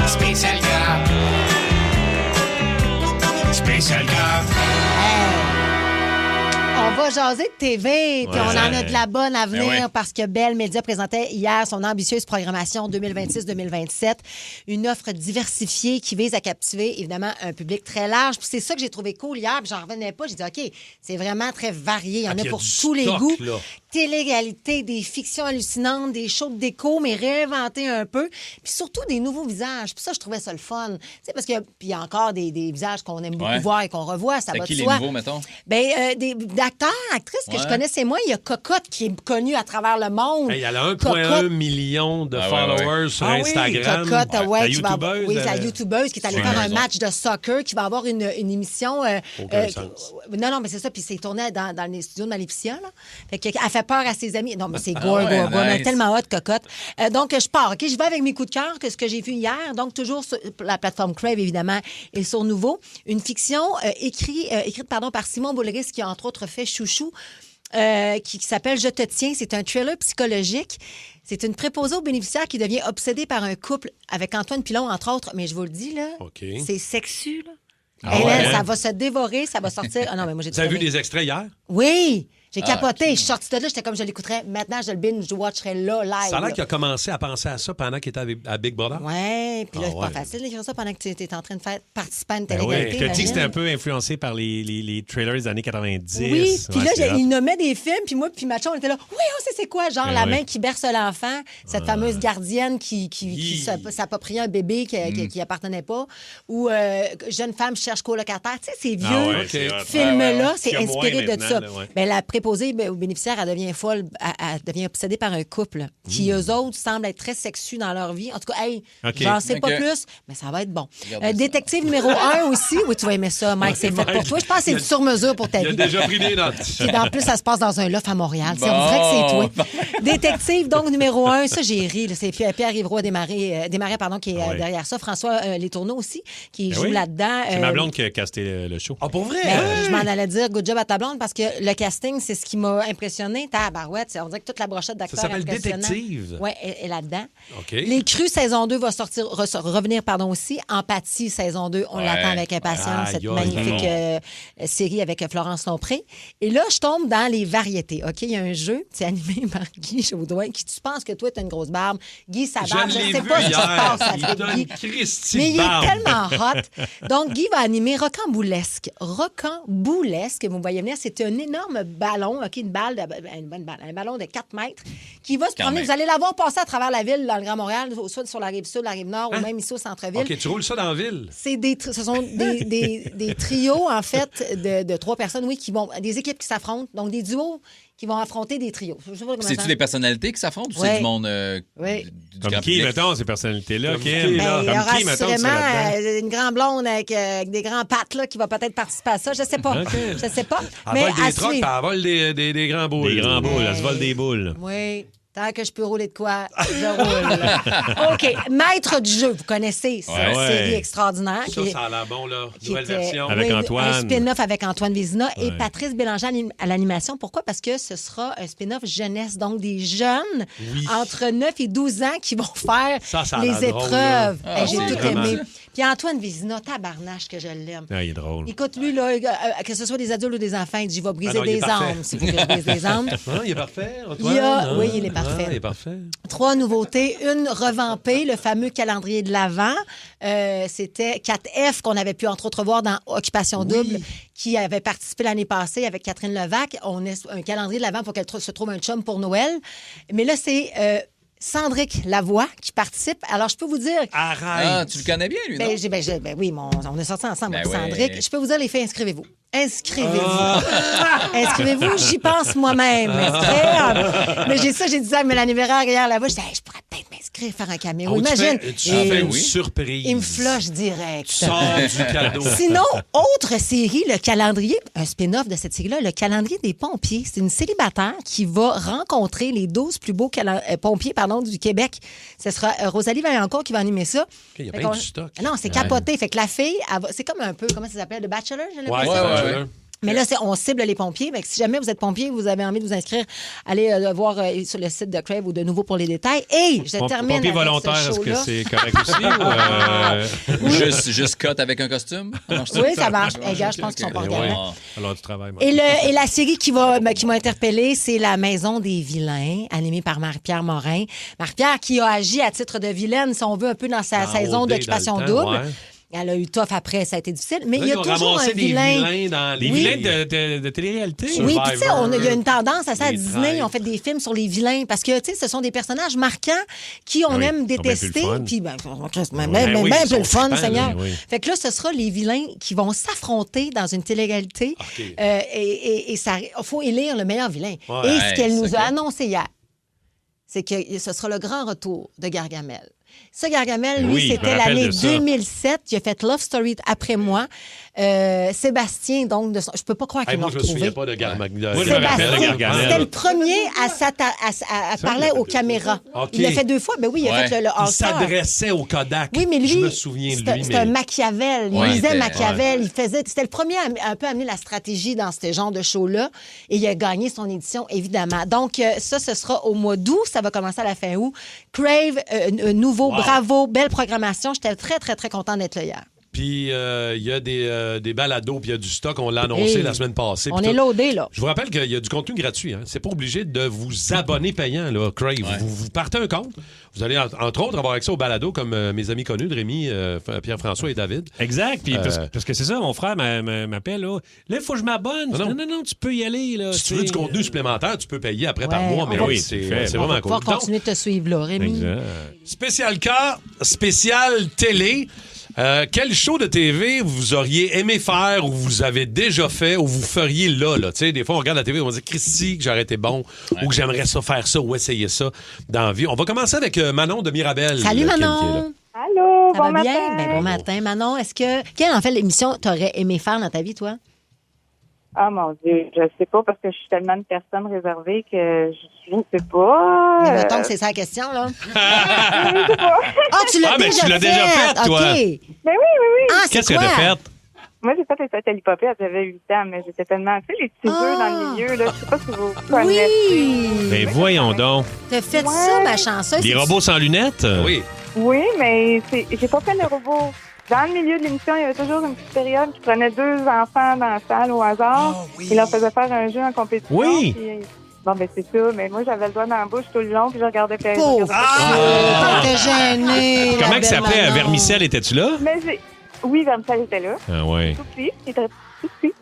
Spécial gars. Spécial gars. On va jaser de TV, puis Ouais. on en a de la bonne à venir Ben ouais. parce que Bell Media présentait hier son ambitieuse programmation 2026-2027, une offre diversifiée qui vise à captiver évidemment un public très large. Puis c'est ça que j'ai trouvé cool hier, puis j'en revenais pas. J'ai dit OK, c'est vraiment très varié, il y en Ah, a puis il y a pour du tous les stock, goûts. là. Télé-réalité, des fictions hallucinantes, des shows de déco, mais réinventés un peu. Puis surtout des nouveaux visages. Puis ça, je trouvais ça le fun. Tu sais, parce qu'il y a encore des visages qu'on aime beaucoup Ouais. voir et qu'on revoit. Ça C'est va qui de les soi. nouveaux, mettons? Ben, d'acteurs, actrices que Ouais. je connaissais moins. Il y a Cocotte qui est connue à travers le monde. Hey, elle a 1,1 million de Ah, ouais, followers ouais. sur Ah oui, Instagram. Cocotte, ouais, La qui va- YouTubeuse. oui, c'est la YouTubeuse qui est allée Ouais, faire un raison. match de soccer, qui va avoir une émission. Aucun sens. Non, mais c'est ça. Puis c'est tourné dans les studios de Maleficia. Là. Fait qu'elle fait peur à ses amis. Non, mais c'est Ah gore, ouais, gore, gore. nice. Mais tellement hot, Cocotte. Donc, je pars. OK, je vais avec mes coups de cœur, que ce que j'ai vu hier. Donc, toujours sur la plateforme Crave, évidemment, et sur Nouveau. Une fiction écrite par Simon Boulris, qui a entre autres fait Chouchou. Qui s'appelle Je te tiens. C'est un thriller psychologique. C'est une préposée aux bénéficiaires qui devient obsédée par un couple avec Antoine Pilon, entre autres. Mais je vous le dis, là, OK. c'est sexu, là. Ah Elle, ouais, hein? ça va se dévorer, ça va sortir. Ah non, mais moi, j'ai Vous avez vu trouvé- des extraits hier? Oui! J'ai Ah, capoté. ok. Je suis sortie de là, j'étais comme je l'écouterais. Maintenant, je le binge-watcherais là, live. Ça a l'air là. qu'il a commencé à penser à ça pendant qu'il était à Big Brother. Ouais, puis là, Ah c'est ouais. pas facile d'écrire ça pendant que tu es en train de faire participer à une Ben oui, télé-réalité. je te dis que c'était un imagine. peu influencé par les trailers des années 90. Oui, puis Ouais, là, c'est hot. il nommait des films, puis moi, puis Macho, on était là. Oui, on sait c'est quoi, genre Ben la oui. main qui berce l'enfant, cette fameuse gardienne qui s'approprie un bébé qui appartenait pas, ou jeune femme cherche colocataire. Tu sais, ces vieux Ah ouais, c'est hot. films-là, Ouais, ouais. c'est Qu'il y a moins inspiré de maintenant, ça. là, ouais. Ben, la préposée aux bénéficiaires, elle devient folle, elle devient obsédée par un couple qui, eux autres, semblent être très sexus dans leur vie. En tout cas, hey, OK. j'en sais pas OK. plus, mais ça va être bon. Regardez ça. Détective numéro 1 aussi. Oui, tu vas aimer ça, Mike, c'est fait pour toi. Je pense que c'est du sur-mesure pour ta Il a vie. déjà pris des notes. Puis en plus, ça se passe dans un loft à Montréal. Tu sais, on Bon. dirait que c'est toi. Détective, donc, numéro 1. Ça, j'ai ri. là. C'est Pierre Ivroy Desmarais, qui est Ouais. derrière ça. François Letourneau aussi, qui Ben joue oui. là-dedans. C'est ma blonde qui a casté le show. Ah, pour vrai? Ben, je m'en allais dire good job à ta blonde parce que le casting, c'est ce qui m'a impressionné. Tabarouette, on dirait que toute la brochette d'acteurs Ça s'appelle impressionnants. Détective. Oui, est là-dedans. OK. Les Crues saison 2 va revenir aussi. Empathie saison 2, on Ouais. l'attend avec impatience, Aïe, cette aïe. magnifique série avec Florence Lompré. Et là, je tombe dans les variétés. OK, il y a un jeu, c'est animé par Guy Jodoin, qui tu penses que toi, tu as une grosse barbe. Guy, sa barbe, Je je l'ai sais vu pas ce qui se hier. passe Il avec donne Guy. Christy Mais il barbe. est tellement hot. Donc, Guy va animer Rocamboulesque. Rocamboulesque, vous me voyez venir, c'est un énorme ballon ballon, OK, une balle, un ballon de 4 mètres qui va se Quand promener. même. Vous allez la voir passer à travers la ville, dans le Grand Montréal, soit sur la rive sud, la rive nord, ou même ici au centre-ville. OK, tu roules ça dans la ville. Ce sont des trios, en fait, de 3 personnes, oui, qui vont... Des équipes qui s'affrontent, donc des duos qui vont affronter des trios. Je sais pas comment C'est-tu ça- des personnalités qui s'affrontent ou Ouais. c'est du monde Oui. du Comme grand qui, public? mettons, ces personnalités-là, Comme Kim? qui, là? Ben, il y Comme aura qui, mettons, que c'est assurément là-dedans? une grande blonde avec des grands pattes là, qui va peut-être participer à ça. Je sais pas. OK. Je sais pas. Elle Mais vole à des trocs, puis suivre. elle vole des grands boules. Des grands boules, elle se vole des boules. Oui. Tant que je peux rouler de quoi, je roule. OK. Maître du jeu, vous connaissez cette Ouais. série extraordinaire. Ça, ça a l'air bon, là. qui Nouvelle était- version. Avec oui, Antoine. Un spin-off avec Antoine Vézina et Ouais. Patrice Bélanger à l'animation. Pourquoi? Parce que ce sera un spin-off jeunesse, donc des jeunes entre 9 et 12 ans qui vont faire Ça a les l'air drôle, là. épreuves. Ah, J'ai oui. tout Vraiment. aimé. Puis Antoine Vézina, tabarnache que je l'aime. Ah, il est drôle. Écoute, lui, là, que ce soit des adultes ou des enfants, il dit, je vais briser Ah non, il est des parfait. âmes. Si vous voulez que je brise des âmes. Ah, il est parfait, Antoine? Il y a- Ah, oui, il est parfait. ah, il est parfait. 3 nouveautés. Une revampée, le fameux calendrier de l'Avent. C'était 4F qu'on avait pu entre autres voir dans Occupation Double, qui avait participé l'année passée avec Catherine Levac. On est un calendrier de l'Avent pour qu'elle se trouve un chum pour Noël. Mais là, c'est Sandrick Lavoie qui participe. Alors, je peux vous dire... Ah, tu le connais bien, lui, non? Ben oui, on est sortis ensemble Ben avec ouais. Sandrick. Je peux vous dire, les filles, inscrivez-vous. Inscrivez-vous. Inscrivez-vous, j'y pense moi-même. Mais j'ai dit ça à Mélanie Bérard hier là-bas. Je disais, hey, je pourrais peut-être m'inscrire, faire un caméo. Oh, Imagine. Tu fais une oui. surprise. Il me flush direct. Tu sors du cadeau. Sinon, autre série, le calendrier, un spin-off de cette série-là, le calendrier des pompiers. C'est une célibataire qui va rencontrer les 12 plus beaux pompiers du Québec. Ce sera Rosalie Vaillancourt qui va animer ça. Il y a Fait bien qu'on- du stock. Non, c'est capoté. Fait que la fille, c'est comme un peu, comment ça s'appelle, The Bachelor, j'ai l'impression. Ouais. Mais là, on cible les pompiers. Fait que si jamais vous êtes pompier, vous avez envie de vous inscrire, allez voir sur le site de Crave ou de nouveau pour les détails. Et je termine Pompier avec volontaire, ce est-ce que show-là. c'est correct aussi? Ou Juste cut avec un costume? Non, Oui, ça marche. Les gars, je pense qu'ils sont pas Eh regardants. ouais. Alors, du travail. moi. Et la série qui m'a interpellée, c'est La Maison des vilains, animée par Marie-Pierre Morin. Marie-Pierre qui a agi à titre de vilaine, si on veut, un peu dans sa Dans saison OD, d'Occupation dans le temps, Double. ouais. Elle a eu tough après, ça a été difficile. Mais Là, il y a ils ont toujours ramassé un vilain. des vilains dans les... Des vilains de télé-réalité. Oui, puis tu sais, Survivor, il y a une tendance à ça à les Disney. traîtres. On fait des films sur les vilains parce que, tu sais, ce sont des personnages marquants qui on Ah oui, aime ils sont bien plus détester. le fun. Puis, même oui, ils plus le sont fun, trippants, Seigneur. oui. Fait que là, ce sera les vilains qui vont s'affronter dans une télé-réalité. OK. Et ça, il faut élire le meilleur vilain. Ouais. Et ce qu'elle Ouais, nous c'est a clair. annoncé hier, c'est que ce sera le grand retour de Gargamel. Ça, Gargamel, lui, Oui, je me c'était rappelle l'année de ça. 2007. Il a fait Love Story après moi. Sébastien, donc, je peux pas croire qu'il Hey, m'a moi, je me souviens retrouvé. pas de Gargamel. Moi, je me rappelle de Sébastien, Gargamel. c'était le premier à parler aux caméras. OK. Il l'a fait 2 fois. Ben oui, il a Ouais. fait le Il All-Star. s'adressait au Kodak. Oui, mais lui, Je me souviens de lui, c'était mais... un Machiavel. Il Ouais, lisait c'était- Machiavel. C'était le premier à un peu amener la stratégie dans ce genre de show-là. Et il a gagné son édition, évidemment. Donc, ça, ce sera au mois d'août. Ça va commencer à la fin août. Crave, nouveau, bravo, belle programmation. J'étais très, très, très content d'être là hier. Puis il y a des balados, puis il y a du stock. On l'a annoncé Hey, la semaine passée. On puis est tout. loadé, là. Je vous rappelle qu'il y a du contenu gratuit. Hein. C'est pas obligé de vous abonner payant, là, Crave. Vous partez un compte. Vous allez, entre autres, avoir accès au balado comme mes amis connus de Rémi, Pierre-François et David. Exact. Puis parce que c'est ça, mon frère m'appelle. Là, il faut que je m'abonne. Non, tu peux y aller. Là, Si tu veux du contenu supplémentaire, tu peux payer après par Ouais, mois. on Mais va- oui, c'est c'est On vraiment va cool. pouvoir continuer de te suivre, là, Rémi. Exact. Spécial cas, spécial télé. Quel show de TV vous auriez aimé faire ou vous avez déjà fait ou vous feriez là? Tu sais, des fois, on regarde la TV et on dit Christy, que j'aurais été bon ou que j'aimerais ça faire ça ou essayer ça dans la vie. On va commencer avec Manon de Mirabel. Salut, qui est là. Manon. Allô, Ça bon va bien? matin. Ben, bon matin, Manon. Quelle, en fait, l'émission t'aurais aimé faire dans ta vie, toi? Ah mon Dieu, je sais pas parce que je suis tellement une personne réservée que je sais pas. Mais mettons que c'est ça la question, là. Je sais pas. Ah, tu l'as Ah, ben, déjà tu l'as déjà fait, toi. OK. Ben oui. Ah, c'est Qu'est-ce que quoi? t'as fait? Moi, j'ai fait les Satellipopées, j'avais 8 ans, mais j'étais tellement... Tu sais, les petits œufs dans le milieu, là, je sais pas si vous connaissez. Oui! Ben voyons donc. T'as fait ça, ma chanceuse. Les robots sans lunettes? Oui. Oui, mais j'ai pas fait le robot. Dans le milieu de l'émission, il y avait toujours une petite période qui prenait 2 enfants dans la salle au hasard. Il leur faisait faire un jeu en compétition. Oui. Puis, bon, ben c'est ça. Mais moi, j'avais le doigt dans la bouche tout le long, puis je regardais Pierre. Pauvre. T'es gênée. Comment la il s'appelait? belle Manon. Vermicelle, étais-tu là? Mais oui, Vermicelle était là. Ah ouais. Tout petit. Il était tout petit.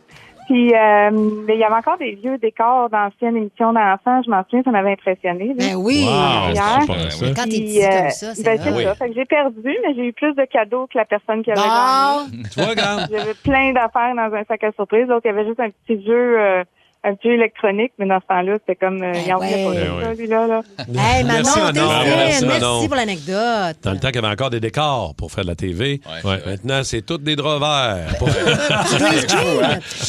Puis, mais il y avait encore des vieux décors d'anciennes émissions d'enfants. Je m'en souviens, ça m'avait impressionné. Ben oui. Wow, hier. c'est pas ça. Quand t'es petit comme ça, c'est ben, vrai. c'est ça. Fait que j'ai perdu, mais j'ai eu plus de cadeaux que la personne qui avait gagné. Tu vois, regarde. J'avais plein d'affaires dans un sac à surprise. Donc, il y avait juste un petit jeu électronique, mais dans ce temps-là, c'était comme... il en voulait pas ça, lui-là. Là. Hey, Manon, Merci, Manon. merci Manon. pour l'anecdote. Dans le temps qu'il y avait encore des décors pour faire de la TV. Ouais. Maintenant, c'est toutes des draps verts.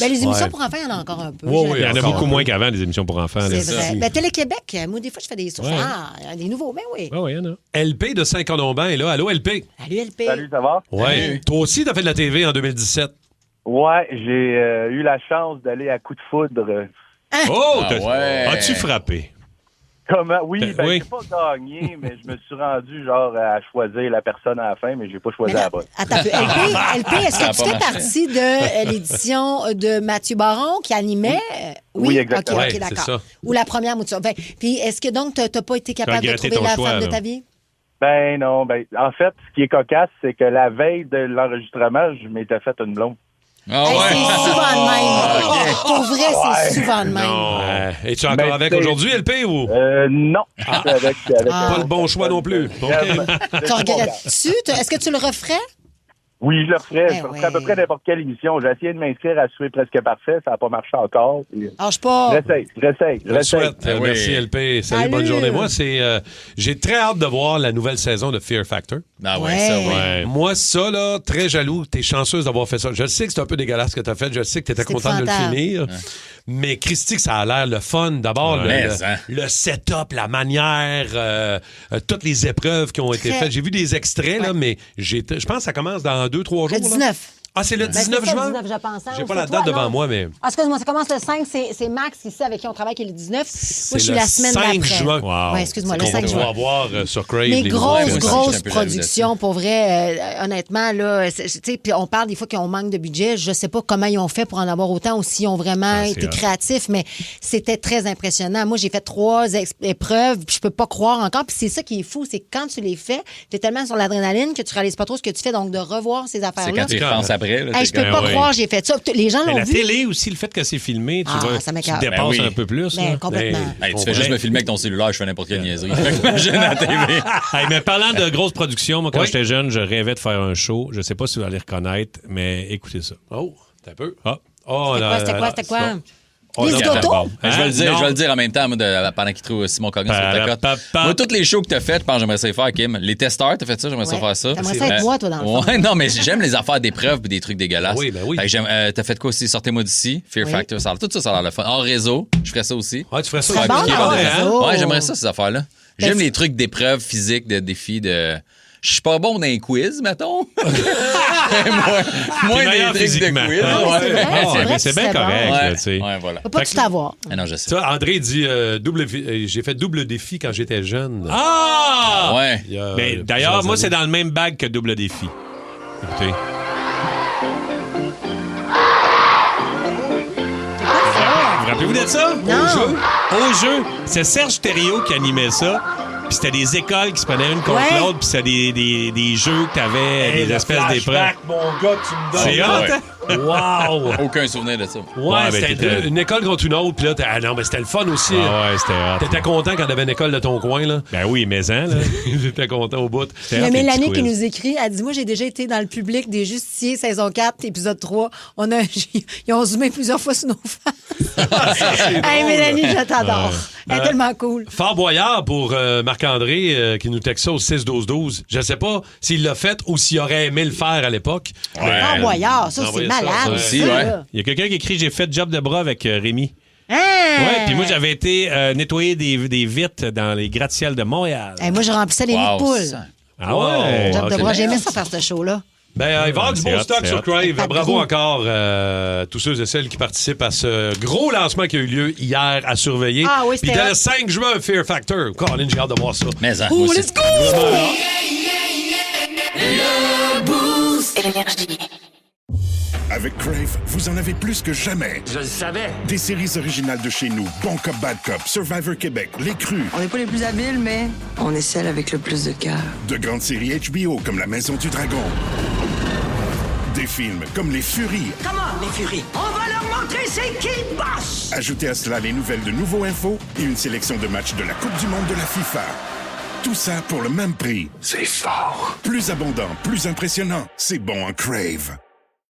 Ben, les émissions Ouais. pour enfants, il y en a encore un peu. Oui, Il y en a encore beaucoup un peu. moins qu'avant, des émissions pour enfants. là. C'est vrai. Ben, Télé-Québec, moi, des fois, je fais des sources. Ouais. Ah, il y a des nouveaux, mais oui. Oui, il y en a. LP de Saint-Colomban est là. Allô, LP? Salut, LP. Salut, ça va? Ouais. Toi aussi, t'as fait de la TV en 2017. Ouais, j'ai eu la chance d'aller à Coup de foudre. Oh! Ah ouais. As-tu frappé? Comment? Oui, ben, Oui. j'ai pas gagné, mais je me suis rendu genre à choisir la personne à la fin, mais j'ai pas choisi Mais là, la bonne. attends un peu. LP, est-ce Ça a que tu pas fais marché. partie de l'édition de Mathieu Baron qui animait? Oui, exactement. OK, Ouais, c'est d'accord. ça. Ou la première mouture. Puis, est-ce que donc, tu n'as pas été capable de regretté trouver ton la choix, femme de là. ta vie? Ben non, ben en fait, ce qui est cocasse, c'est que la veille de l'enregistrement, je m'étais fait une blonde. Ah Hey, ouais. c'est souvent de même. Pour vrai, c'est souvent de même. Non. Es-tu encore Mais avec c'est- aujourd'hui, LP, ou? Non. Avec Ah. Pas le bon choix non plus. OK. Tu regrettes-tu? Est-ce que tu le referais? Oui, je le referais. Ben Je referais oui. à peu près n'importe quelle émission. J'ai essayé de m'inscrire à Souhait presque parfait. Ça n'a pas marché encore. Lâche pas. J'essaye. Je le souhaite. Ben oui. Merci, LP. Salut, Salut. bonne journée. Moi, j'ai très hâte de voir la nouvelle saison de Fear Factor. Ah ouais, Ouais. ça, ouais. Ouais. Moi, ça, là, très jaloux. T'es chanceuse d'avoir fait ça. Je sais que c'est un peu dégueulasse ce que t'as fait. Je sais que t'étais C'est contente de le épouvantable. finir. Mais Christy, que ça a l'air le fun. D'abord, Ouais. le, Mais, hein. le setup, la manière, toutes les épreuves qui ont été Très. faites. J'ai vu des extraits, là, mais je pense que ça commence dans 2-3 jours. Le là. 19. Ah, c'est le Ben, 19 c'est ça, juin? le 19, je pense. hein, J'ai ou pas c'est la toi? date devant Non. moi, mais... Ah, excuse-moi, ça commence le 5. C'est Max ici avec qui on travaille qui est le 19. Moi, je suis le la semaine 5 d'après. juin. Wow. Ouais, excuse-moi, le Qu'on 5 va juin. pouvoir voir sur Crave. Mais les grosse, nouveaux- grosse j'étais un peu production, pour vrai. Honnêtement, là, tu sais, puis on parle des fois qu'ils ont manque de budget. Je sais pas comment ils ont fait pour en avoir autant ou s'ils ont vraiment c'est été hot. créatifs, mais c'était très impressionnant. Moi, j'ai fait 3 épreuves, puis je peux pas croire encore. Puis c'est ça qui est fou, c'est que quand tu les fais, tu es tellement sur l'adrénaline que tu réalises pas trop ce que tu fais. Donc, de revoir ces C'est affaires-là. quand tu y repenses après. Là, Hey, t'es je peux comme- pas ouais. croire, j'ai fait ça. Les gens Mais l'ont la vu. télé aussi, le fait que c'est filmé, tu Ah, vois, ça tu m'écoeure. dépasses Ben oui. un peu plus. Ben, là. complètement. Hey, tu fais juste me filmer avec ton cellulaire, je fais n'importe quelle niaiserie. Imagine à la TV. Hey, mais parlant de grosses productions, moi, quand Oui. j'étais jeune, je rêvais de faire un show. Je sais pas si vous allez reconnaître, mais écoutez ça. Oh, t'as un peu. Ah. Oh, C'était quoi? Oh, Les non, Toto? bon. Je vais le dire, Non. je vais le dire en même temps, moi, pendant qu'il trouve Simon Coggins sur ta cote. Pa-ra-pa-pa. Moi, tous les shows que t'as fait, je pense que j'aimerais ça les faire, Kim. Les testeurs, t'as fait ça, j'aimerais ça Ouais. faire ça. T'aimerais ça être moi, toi, dans le fond. Ouais, non, mais j'aime les affaires d'épreuves et des trucs dégueulasses. Oui, ben oui. Fait que t'as fait quoi aussi? Sortez-moi d'ici, Fear Oui. Factor, tout ça, ça a l'air le fun. Hors réseau, je ferais ça aussi. Ouais, tu ferais ça. Très Ouais, bon, piqué hors par des réseau. dents. Ouais, j'aimerais ça, ces affaires-là. J'aime Ben, les trucs d'épreuves physiques, de défis, de. Je suis pas bon dans les quiz, mettons. Moins des meilleur trucs de physiquement. quiz. Ah, mais c'est vrai, Ah, c'est vrai mais que c'est bien c'est bon. correct, là, Ouais, tu sais. ouais, voilà. Faut pas tout avoir. Ah non, je sais. Ça, André dit j'ai fait double défi quand j'étais jeune. Ah! Ouais. Il y a, Mais d'ailleurs, plusieurs moi, c'est années. dans le même bag que Double Défi. Écoutez. Vous rappelez-vous de ça? Non. Au jeu. C'est Serge Thériault qui animait ça. Puis c'était des écoles qui se prenaient une contre Ouais. l'autre. Puis c'était des jeux que t'avais, des espèces d'épreuves. Mon gars, tu me C'est hot, hein? Wow! Aucun souvenir de ça. Ouais, ben, c'était une école contre une autre. Puis là, ah non, mais c'était le fun aussi. Ah ouais, c'était hot. T'étais content quand t'avais une école de ton coin, là? Ben oui, mais hein, là. J'étais content au bout. Il y a hot, les Mélanie petits qui quiz. nous écrit. Elle dit: moi, j'ai déjà été dans le public des Justiciers, saison 4, épisode 3. Ils ont zoomé plusieurs fois sur nos faces. Hey, Mélanie, je t'adore. Elle est tellement cool. Fort Boyard pour Marc-André qui nous texte ça au 6-12-12. Je sais pas s'il l'a fait ou s'il aurait aimé le faire à l'époque. Ouais. Fort Boyard, ça, c'est envoyez ça, malade. ça aussi, ça, ouais. là. Il y a quelqu'un qui écrit: j'ai fait job de bras avec Rémi. Hein? Ouais, puis moi, j'avais été nettoyer des vitres dans les gratte-ciels de Montréal. Hey, moi, je remplissais les nids de poules. ça. Ah ouais? Job de c'est bras, bien. j'aimais ça faire ce show-là. Ben, il va y avoir du c'est beau hot, stock c'est sur hot. Crave. Pas de Bravo gros. encore tous ceux et celles qui participent à ce gros lancement qui a eu lieu hier à surveiller. Ah oui, Puis c'était dès hot. le 5 juin, Fear Factor. Colin, j'ai hâte de voir ça. Mais Oh, moi let's aussi. go! Avec Crave, vous en avez plus que jamais. Je le savais. Des séries originales de chez nous, Bon Cop, Bad Cop, Survivor Québec, Les Crus. On n'est pas les plus habiles, mais on est celle avec le plus de cœur. De grandes séries HBO comme La Maison du Dragon. Des films comme Les Furies. Comment, les Furies? On va leur montrer c'est qui boss! Ajoutez à cela les nouvelles de Nouveau Info et une sélection de matchs de la Coupe du Monde de la FIFA. Tout ça pour le même prix. C'est fort. Plus abondant, plus impressionnant. C'est bon en Crave.